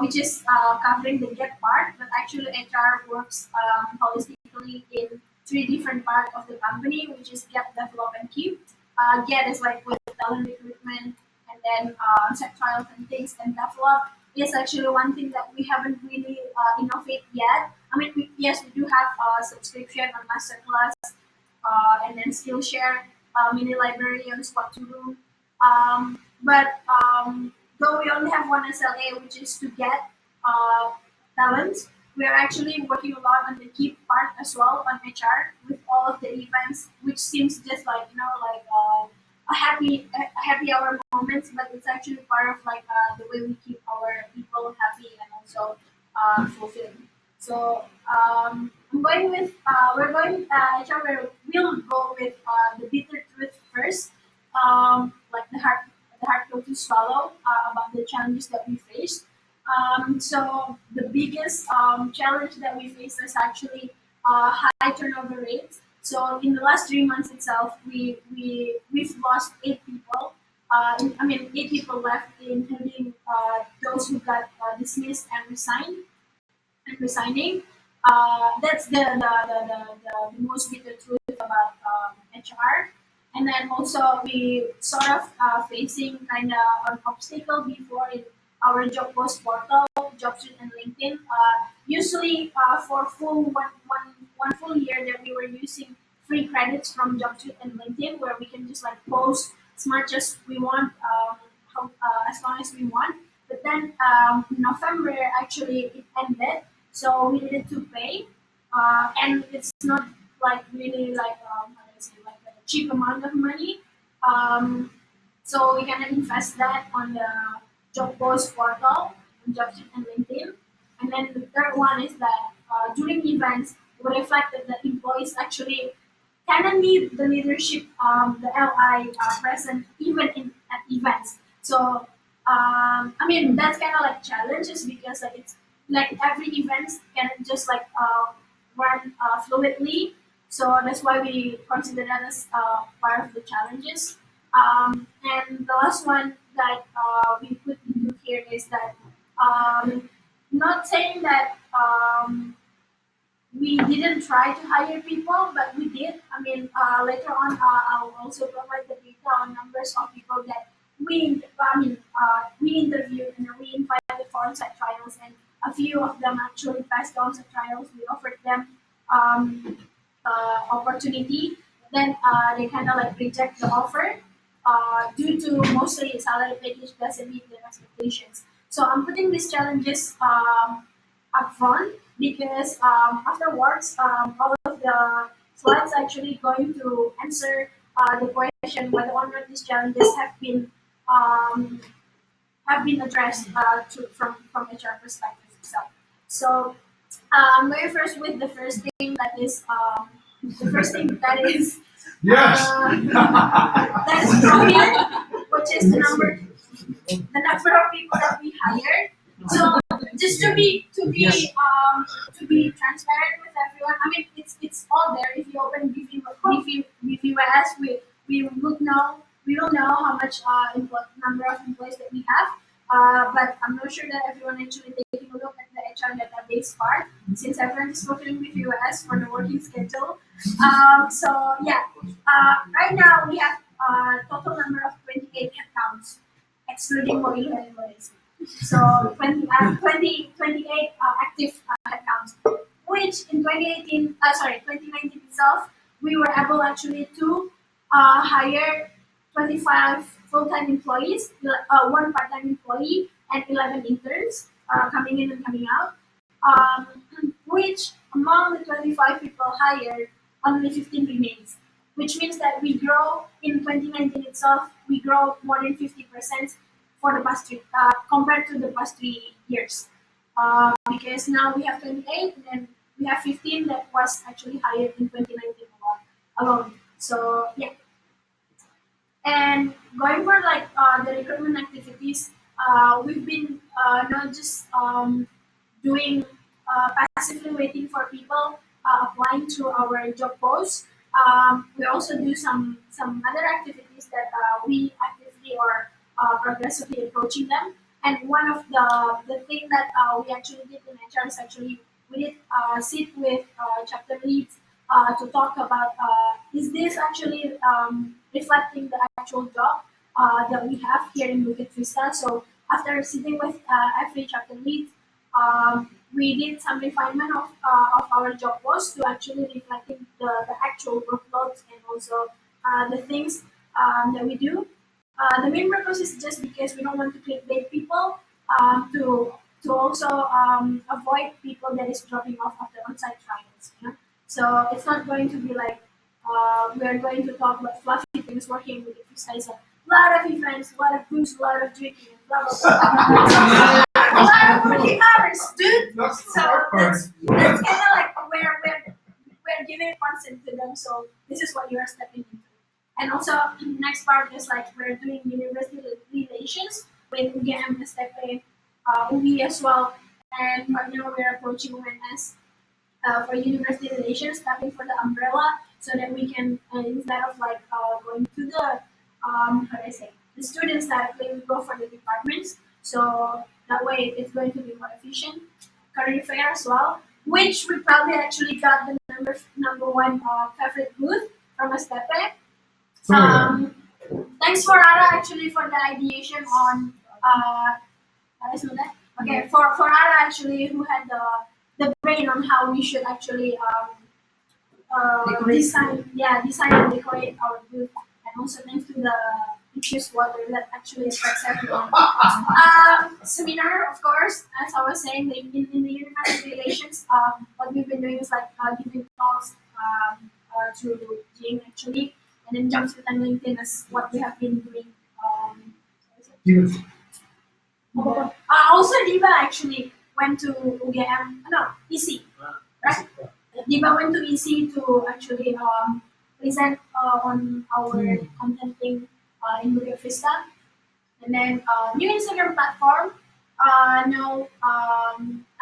which is covering the get part. But actually, HR works holistically in three different parts of the company, which is get, develop, and keep. Get is like with talent recruitment, and then set trials and things, and develop is actually one thing that we haven't really innovate yet. I mean, yes, we do have a subscription on masterclass, and then Skillshare, mini library on Squad to Room. But though we only have one SLA, which is to get talents, we are actually working a lot on the keep part as well on HR with all of the events, which seems just like like a happy hour moments, but it's actually part of like the way we keep our people happy and also fulfilled. So I'm going with we're going HR will go with the bitter truth first, like the hard pill to swallow about the challenges that we faced. So the biggest challenge that we face is actually high turnover rates. So in the last 3 months itself, we've lost 8 people. I mean, 8 people left, including those who got dismissed and resigned and resigning. That's the most bitter truth about HR. And then also we sort of facing kind of an obstacle before in our job post portal, JobStreet and LinkedIn. Usually for one full year that we were using free credits from JobStreet and LinkedIn, where we can just like post as much as we want, as long as we want. But then in November actually it ended, so we needed to pay, and it's not like really like how do I say, like a cheap amount of money. Um, so we can invest that on the job post portal, JobStreet and LinkedIn. And then the third one is that during events, we reflected that employees actually kind of need the leadership, the LI present even in at events. So I mean that's kind of like challenges because like it's like every event can just like run fluidly. So that's why we consider that as part of the challenges. And the last one that we put into here is that not saying that we didn't try to hire people, but we did. I mean, later on, I'll also provide the data on numbers of people that we interviewed and we invited for on-site trials, and a few of them actually passed the on-site trials. We offered them um, opportunity, then they kind of like reject the offer due to mostly salary package doesn't meet their expectations. So I'm putting these challenges upfront because afterwards all of the slides actually going to answer the question whether or not these challenges um, have been addressed from HR perspective itself. So I'm going first with the first thing that is the first thing that is Yes. that is broken, which is the number of people that we hired. So just to be transparent with everyone, I mean it's all there. If you open BVUS, we would know we will know how much number of employees that we have. But I'm not sure that everyone actually taking a look at the HR database part, since everyone is fulfilling BVUS for the working schedule. So yeah, right now we have total number of 28 headcounts, excluding mobile employees. So 28 active headcounts, which in 2019 itself, we were able actually to hire 25 full-time employees, one part-time employee, and 11 interns coming in and coming out. Which among the 25 people hired, only 15 remains, which means that we grow in 2019 itself, we grow more than 50% for the past compared to the past 3 years. Because now we have 28 and then we have 15 that was actually hired in 2019 alone. So yeah, and going for like the recruitment activities, we've been not just doing passively waiting for people applying to our job posts. We also do some other activities that we actively or progressively approaching them. And one of the thing that we actually did in HR is actually we did sit with chapter leads to talk about is this actually reflecting the actual job that we have here in Bukit Vista. So after sitting with every chapter lead, we did some refinement of our job post to actually reflecting the actual workloads and also the things that we do. The main purpose is just because we don't want to clickbait people to also avoid people that is dropping off after on-site trials. You know? So it's not going to be like we're going to talk about fluffy things working with exercise. A lot of events, a lot of booze, a lot of drinking, blah blah blah. A lot of working hours, dude. So that's kind of like we're giving consent to them. So this is what you are stepping into. And also, the next part is like we're doing university relations with UGM, STP, UBI as well. And right now we're approaching UNS for university relations, tapping for the umbrella so that we can, instead of like going to the, how do I say, the students directly, we go for the departments. So that way it's going to be more efficient. Current affair as well, which we probably actually got the number one favorite booth from STP. Um, Thanks for Ara actually for the ideation on I know that. Okay, for Ara actually who had the brain on how we should actually Decorate. design and decorate our booth, and also thanks to the infused water that actually attracts everyone. Seminar, of course, as I was saying, in the university relations, what we've been doing is like giving talks to Jing actually, and then jumpsuit and LinkedIn is what we have been doing. Even Also, Diva actually went to UGM, no, EC, right? Diva went to EC to actually present on our content thing in Bukit Vista. And then new Instagram platform. No,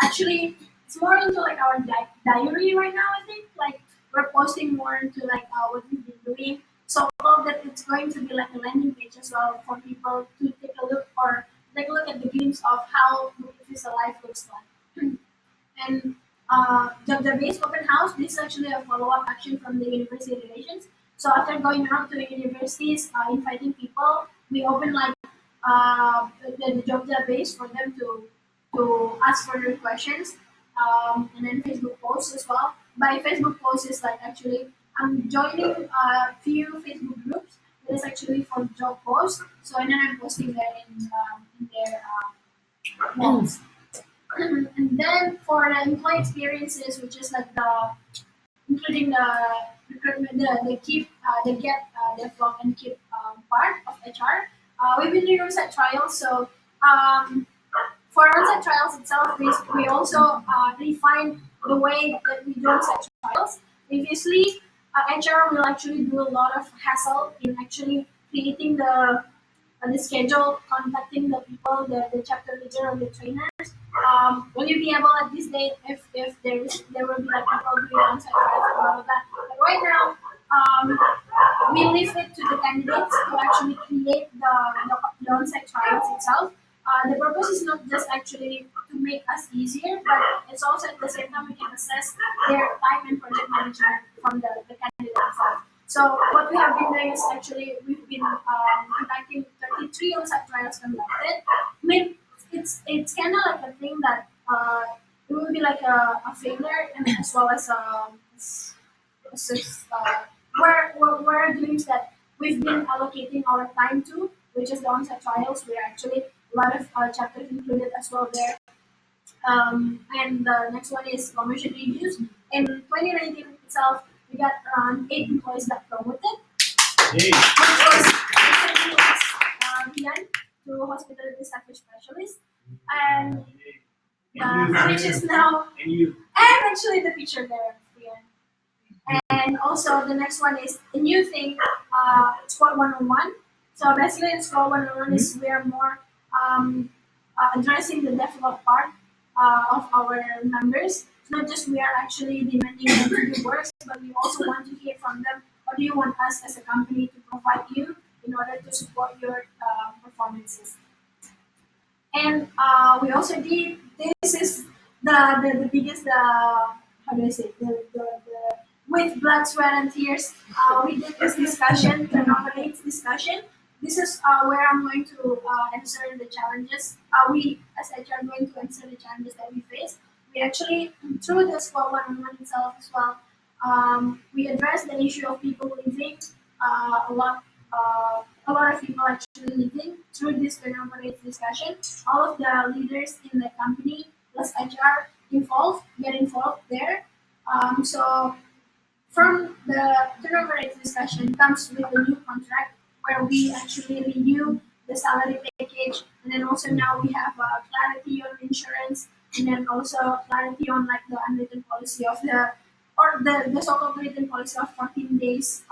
actually, it's more into like our diary right now. I think like we're posting more into like what we've been doing. So hope that it's going to be like a landing page as well for people to take a look or take a look at the glimpse of how Visa Life looks like. And the base open house, this is actually a follow-up action from the university relations. So after going around to the universities, inviting people, we open like the job database for them to ask further questions, and then Facebook posts as well. By Facebook posts is like actually I'm joining a few Facebook groups that is actually for job posts. So and then I'm posting there in their walls. And then for the employee experiences, which is like the including the recruitment, the keep, the get, develop and keep part of HR. We've been doing on-site trials, so for on-site trials itself, we also refine the way that we do on-site trials. Previously, HR will actually do a lot of hassle in actually creating the schedule, contacting the people, the chapter leader or the trainers. Will you be able at this date if there will be like people doing on-site trials and all of that? But right now, we leave it to the candidates to actually create the on-site trials itself. The purpose is not just actually to make us easier, but it's also at the same time we can assess their time and project management from the candidate itself. So what we have been doing is actually we've been conducting 33 on-site trials conducted. I mean, it's kind of like a thing that it will be like a failure and as well as where dreams that we've been allocating our time to, which is the on-site trials. We're actually a lot of chapters included as well there. And the next one is promotion reviews. In 2019 itself, we got around 8 employees that promoted, Yay. which was recently was Rian to hospitality staff specialist, and which is now And you. and actually the picture there, Rian. And also the next one is a new thing, Squad 101. So basically, in Squad 101 is we are more addressing the develop part of our members. It's not just we are actually demanding them to do works, but we also want to hear from them. What do you want us as a company to provide you in order to support your performances? And we also did this is the biggest how do I say the with blood, sweat, and tears, we did this discussion, turnover rates discussion. This is where I'm going to answer the challenges. We, as HR, are going to answer the challenges that we face. We actually, through the squad one-on-one itself as well, we address the issue of people leaving. A lot of people actually leaving through this turnover rates discussion. All of the leaders in the company plus HR get involved there. So from the turnover rates discussion comes with a new contract where we actually renew the salary package, and then also now we have clarity on insurance, and then also clarity on like the unwritten policy of the so-called written policy of 14 days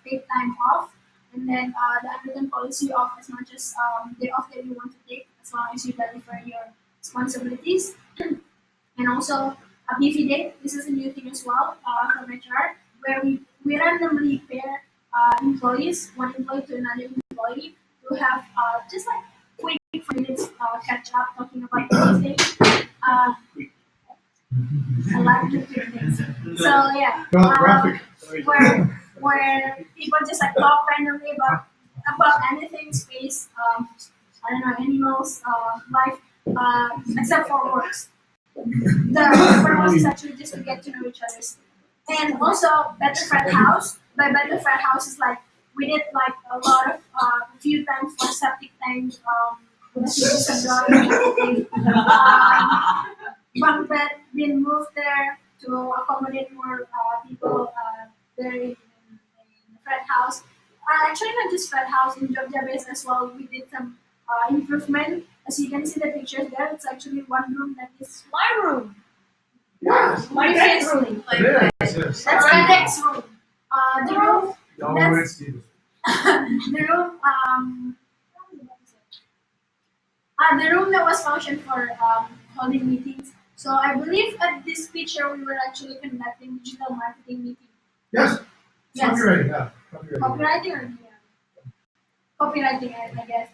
paid time off, and then the unwritten policy of as much as day off that you want to take as long as you deliver your responsibilities, and also a BV day. This is a new thing as well from HR, where we randomly pair employees, one employee to another employee, to have just like quick 5 minutes catch up talking about anything. Uh, I like the quick things. So yeah, Graphic. where people just like talk randomly about anything, space, I don't know, animals, life, except for works. The purpose is actually just to get to know each other. And also Better Friend House. By Better Friend House is like we did like a lot of a few times for septic tank, some and everything. Bunk bed been moved there to accommodate more people there in the Fred House. Actually, not just Fred House in Jogja base as well. We did some improvement. As you can see the pictures there, it's actually one room that is my room. Yes. My room. Yes. Yes. That's my next room. The room. No, That's it's the room. The room that was functioned for holding meetings. So I believe at this picture we were actually conducting digital marketing meeting. Yes. Yes. Copyright, yeah. Copyright. Copywriting or copywriting, I guess.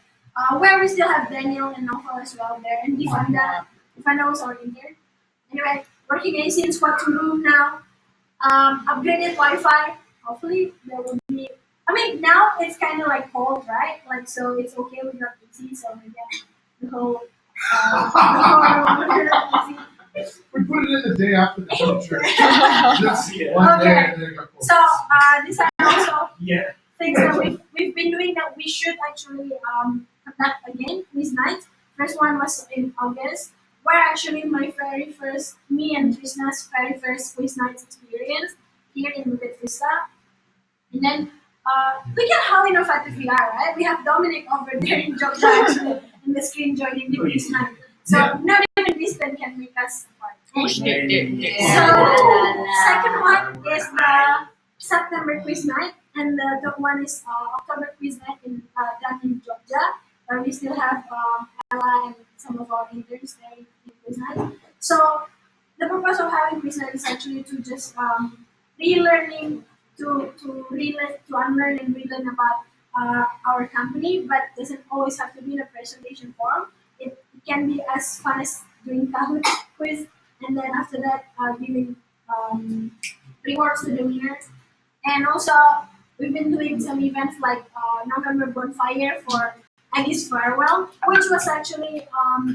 Where we still have Daniel and Novel as well there, and Defanda. Defanda was already there. Anyway, working AC in squad 2 room now. Upgraded Wi-Fi. Hopefully there will be. I mean now it's kind of like cold, right? Like so it's okay with your AC. So maybe the whole We put it in the day after the picture. Just Yeah. one day Okay. and then it got cold. So these are also Yeah. things that we've been doing that we should actually conduct again quiz nights. First one was in August, where actually me and Krishna's very first quiz nights experience here in Bukit Vista. And then look at how innovative we are, right? We have Dominic over there in Jogja actually in the screen joining the quiz night. So not even distance can make us apart. So second one is the September quiz night, and the third one is October quiz night done in Jogja, where we still have Ella and some of our interns there in quiz night. So the purpose of having quiz night is actually to just relearning, to unlearn and relearn about our company, but doesn't always have to be in a presentation form. It can be as fun as doing Kahoot quiz, and then after that giving rewards to the winners. And also, we've been doing some events like November Bonfire for Aggies Farewell, which was actually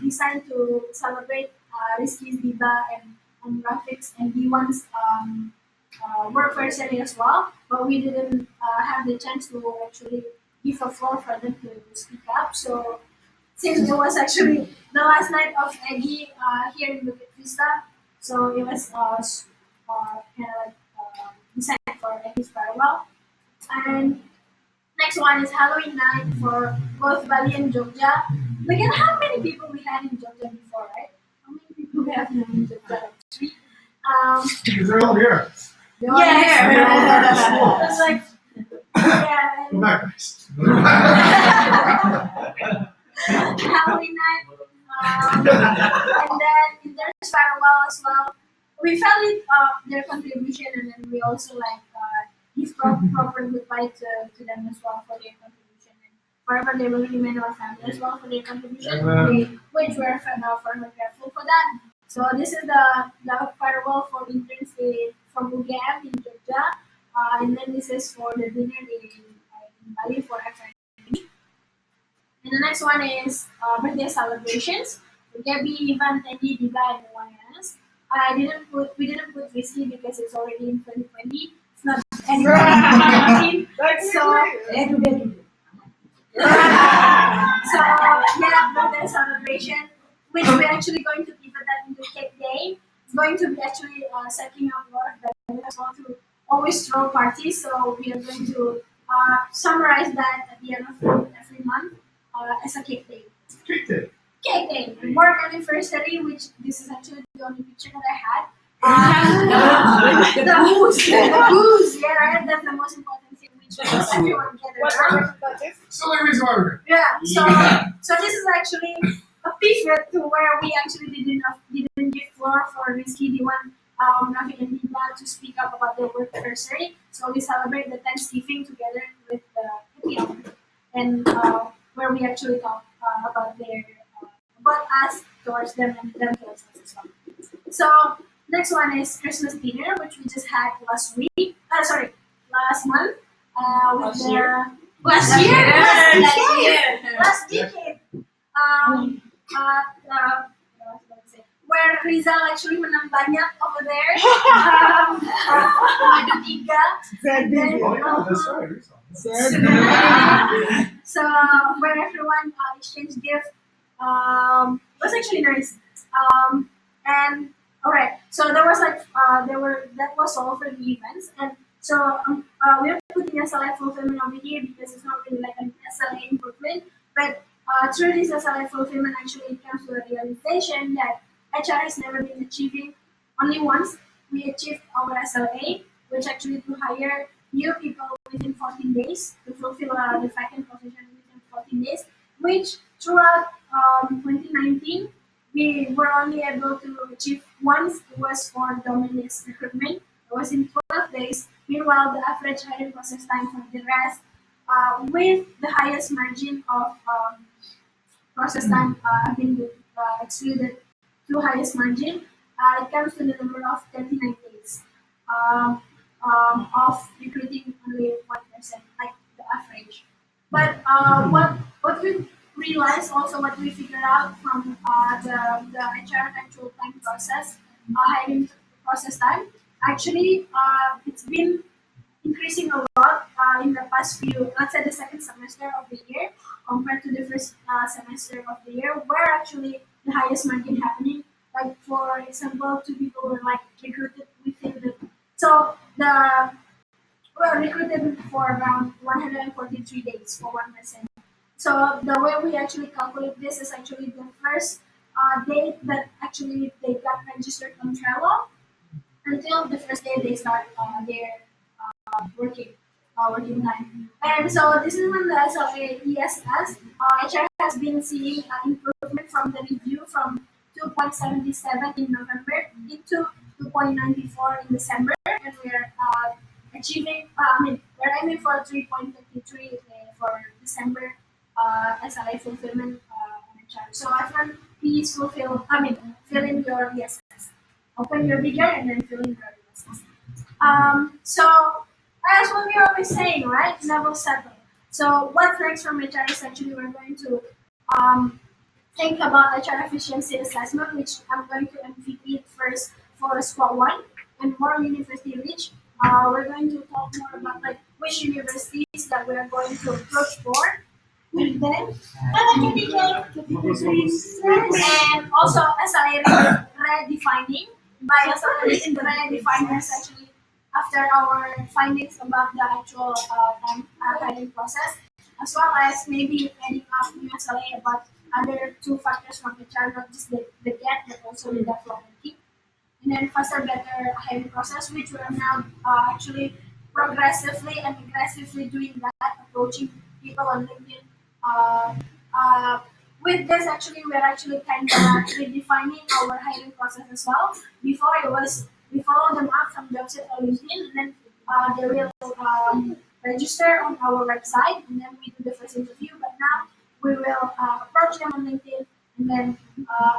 designed to celebrate Rizky's Diba and graphics and D1's work personally as well. But we didn't have the chance to actually give a floor for them to speak up. So since it was actually the last night of Aggie here in Bukit Vista, so it was kind of like designed for Aggie's Farewell. And next one is Halloween night for both Bali and Jogja. Look at how many people we had in Jogja before, right? How many people we have now in Jogja? Like 3. Because they're all here. They were here. Yeah. It was like, yeah. Go back, guys. Go back. Halloween night. And then in their farewell as well. We valued their contribution, and then we also like give proper goodbye to them as well for their contribution, and forever they will remain our family as well for their contribution. Which we're now forever grateful for that. So this is the farewell for interns day from UGM in Georgia, and then this is for the dinner in Bali for FRD. And the next one is birthday celebrations. Gabby, Ivan, Teddy, Diva, and Elias. We didn't put whiskey because it's already in 2020. It's not anymore in 2019. So so yeah, birthday celebration, which we're actually going to pivot that into cake day. It's going to be actually setting up a lot of benefits as well to always throw parties. So we are going to summarize that at the end of every month as a cake day. Kicked it. Cake day, work anniversary, which this is actually the only picture that I had. The booze, yeah, right? That's the most important thing, which makes everyone gather around. So let me sorry. Yeah, so this is actually a pivot to where we actually didn't give floor for Rizky, the one Rafi and Diva to speak up about their work anniversary. So we celebrate the Thanksgiving together with the happy hour, and where we actually talk about their about us towards them and them towards us as well. So next one is Christmas dinner, which we just had last week. Last month. With Last the year? last year, last year. decade. Where Rizal actually menang banyak over there. Ada tiga. And then, Oh yeah, that's right. so where everyone exchanged gifts. It was actually nice. And all right, so there was like that was all for the events, and so we are putting SLI fulfillment over here because it's not really like an SLA improvement, but through this SLI fulfillment, actually it comes to a realization that HR has never been achieving. Only once we achieved our SLA, which actually to hire new people within 14 days to fulfill the vacant position within 14 days, which throughout 2019 we were only able to achieve once. It was for dominance recruitment. It was in 12 days. Meanwhile, the average hiring process time for the rest, with the highest margin of process time being excluded to highest margin, it comes to the number of 39 days of recruiting only 1%, like the average. But what we realized also, what we figured out from the HR actual time process, hiring process time, actually it's been increasing a lot in the past few, let's say the second semester of the year compared to the first semester of the year, where actually the highest margin happening. Like for example, two people were like recruited within the, so the well, recruited for around 143 days for 1%. So the way we actually calculate this is actually the first date that actually they got registered on Trello until the first day they start their working working time. And so this is when the SLA ESS HR has been seeing an improvement from the review from 2.77 in November into 2.94 in December, and we are achieving. We're aiming for 3.53 for December SLA fulfillment on HR. So everyone, please fulfill. Fill in your ESS. Open your bigger and then fill in your ESS. So as what we're always saying, right? Never settle. So what's next from HR is actually we're going to um, think about HR efficiency assessment, which I'm going to MVP it first for squad one and more university reach. We're going to talk more about like which universities that we are going to approach for. And then, and also SLA redefining. By SLA redefining is actually after our findings about the actual hiring process, as well as maybe adding up new SLA about other two factors from HR, not just the get, but also the development team. And then faster, better hiring process, which we are now actually progressively and aggressively doing that, approaching people on LinkedIn. Uh, uh, with this, actually, we are actually kind of redefining our hiring process as well. Before it was we follow them up from website or LinkedIn, and then they will register on our website, and then we do the first interview. But now we will approach them on LinkedIn, and then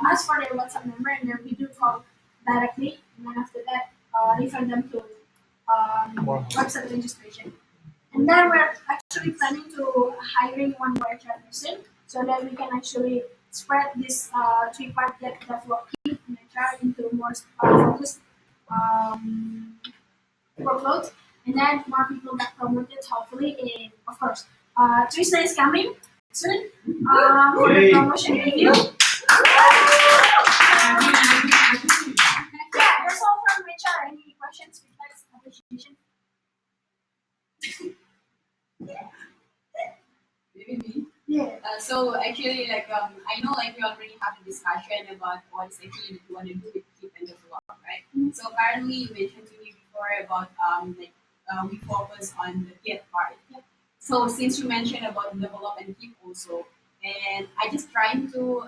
ask for their WhatsApp number, and then we do call directly, and then after that, refer them to website registration. And then we're actually planning to hiring one more HR person so that we can actually spread this three-part that develop keep and HR into more focused um, workloads. And then more people get promoted hopefully in, of course, Tuesday is coming soon for the Yay. promotion review. Yeah, that's all from HR. Any questions, feedbacks, appreciation? Maybe me. Yeah. So actually, I know we already have a discussion about what's actually that you want to do with keep and develop, right? So apparently you mentioned to me before about we focus on the get part. So since you mentioned about develop and keep also, and I just trying to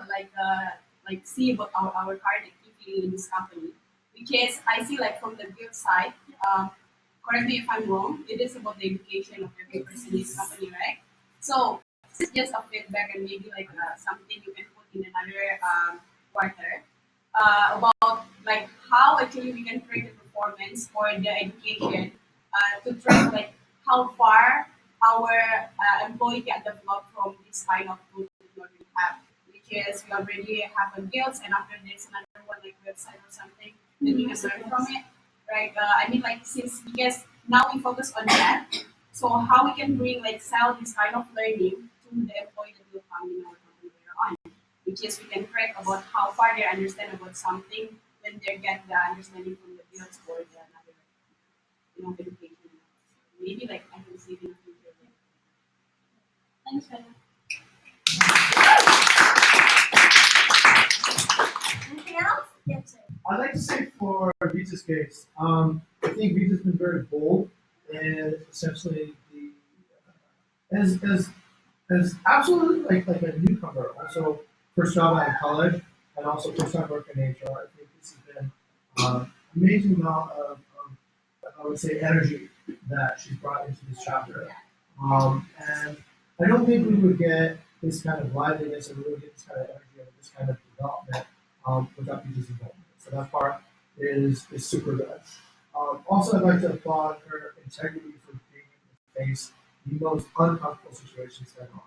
see about our current activity in this company, which is I see from the build side. Correct me if I'm wrong. It is about the education of every person in this company, right? So this is just a feedback and maybe something you can put in another quarter about how actually we can track the performance for the education to track how far our employee can develop from this kind of tool that we already have, which is we already have a guilds and after there's another one website or something that we can learn from it. Right? Since because now we focus on that, so how we can bring sell this kind of learning to the employee that will come in our company later on, which is we can track about how far they understand about something when they get the understanding from the builds or the another education. Maybe I can see it in the future. Thanks, Bella. Anything else? Yes, sir. I'd like to say for Vita's case, I think Vita's been very bold and essentially as absolutely like a newcomer, also first job out of college and also first time working in HR. I think this has been amazing amount of I would say energy that she's brought into this chapter. And I don't think we would get this kind of liveliness and we would get this kind of energy and this kind of development without Vita's involvement. So that part is super good. Also, I'd like to applaud her integrity for being able to face the most uncomfortable situations head on,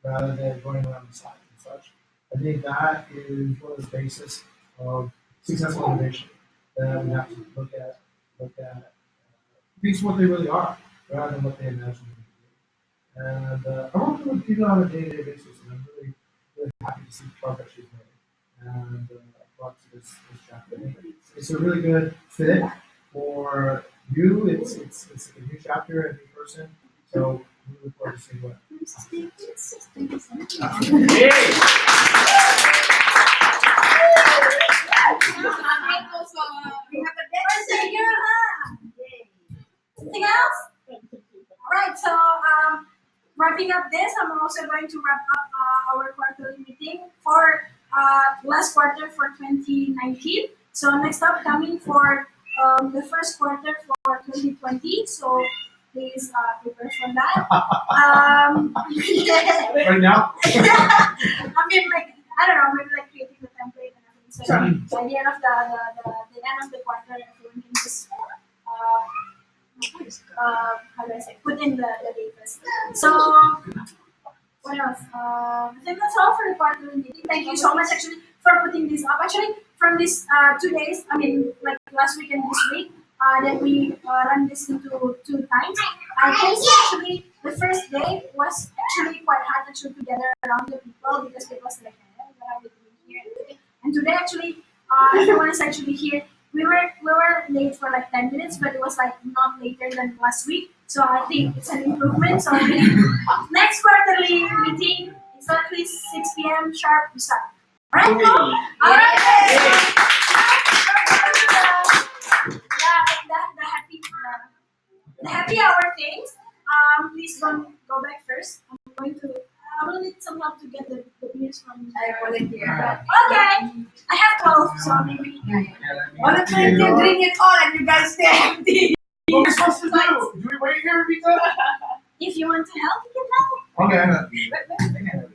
rather than running around the side and such. I think that is one of the basis of successful innovation that we have to look at things what they really are, rather than what they imagine them to be. And I work with people on a day-to-day basis, and I'm really happy to see the progress she's made. And brought to this chapter. I think it's a really good fit for you. It's a new chapter, a new person. So we look forward to seeing what. We have a birthday girl, huh? Yay. Anything else? Alright, so wrapping up this, I'm also going to wrap up our quarterly meeting for last quarter for 2019. So next up coming for the first quarter for 2020. So please prepare for that. Yeah. Right now? I mean, I don't know, maybe creating the template and everything. So by the end of the end of the quarter, everyone can just how do I say, put in the dates. So what else? I think that's all for the quarterly meeting. Thank you so much actually for putting this up. Actually, from these 2 days, I mean last week and this week, that we run this into 2 times. I can see actually the first day was actually quite hard actually to gather around the people because it was like, hey, what are we doing here? And today actually, everyone is actually here. We were late for 10 minutes, but it was not later than last week. So I think it's an improvement. So next quarterly meeting, exactly 6 p.m. sharp, we start. Alright, cool? Alright. The happy hour things. Please don't go back first. I will need some help to get the beers from I volunteer. Okay. I have 12, so maybe. Volunteer to drink it all and you guys stay empty. What are we supposed to do? Do we wait here, Vita? If you want to help, you can help. Okay.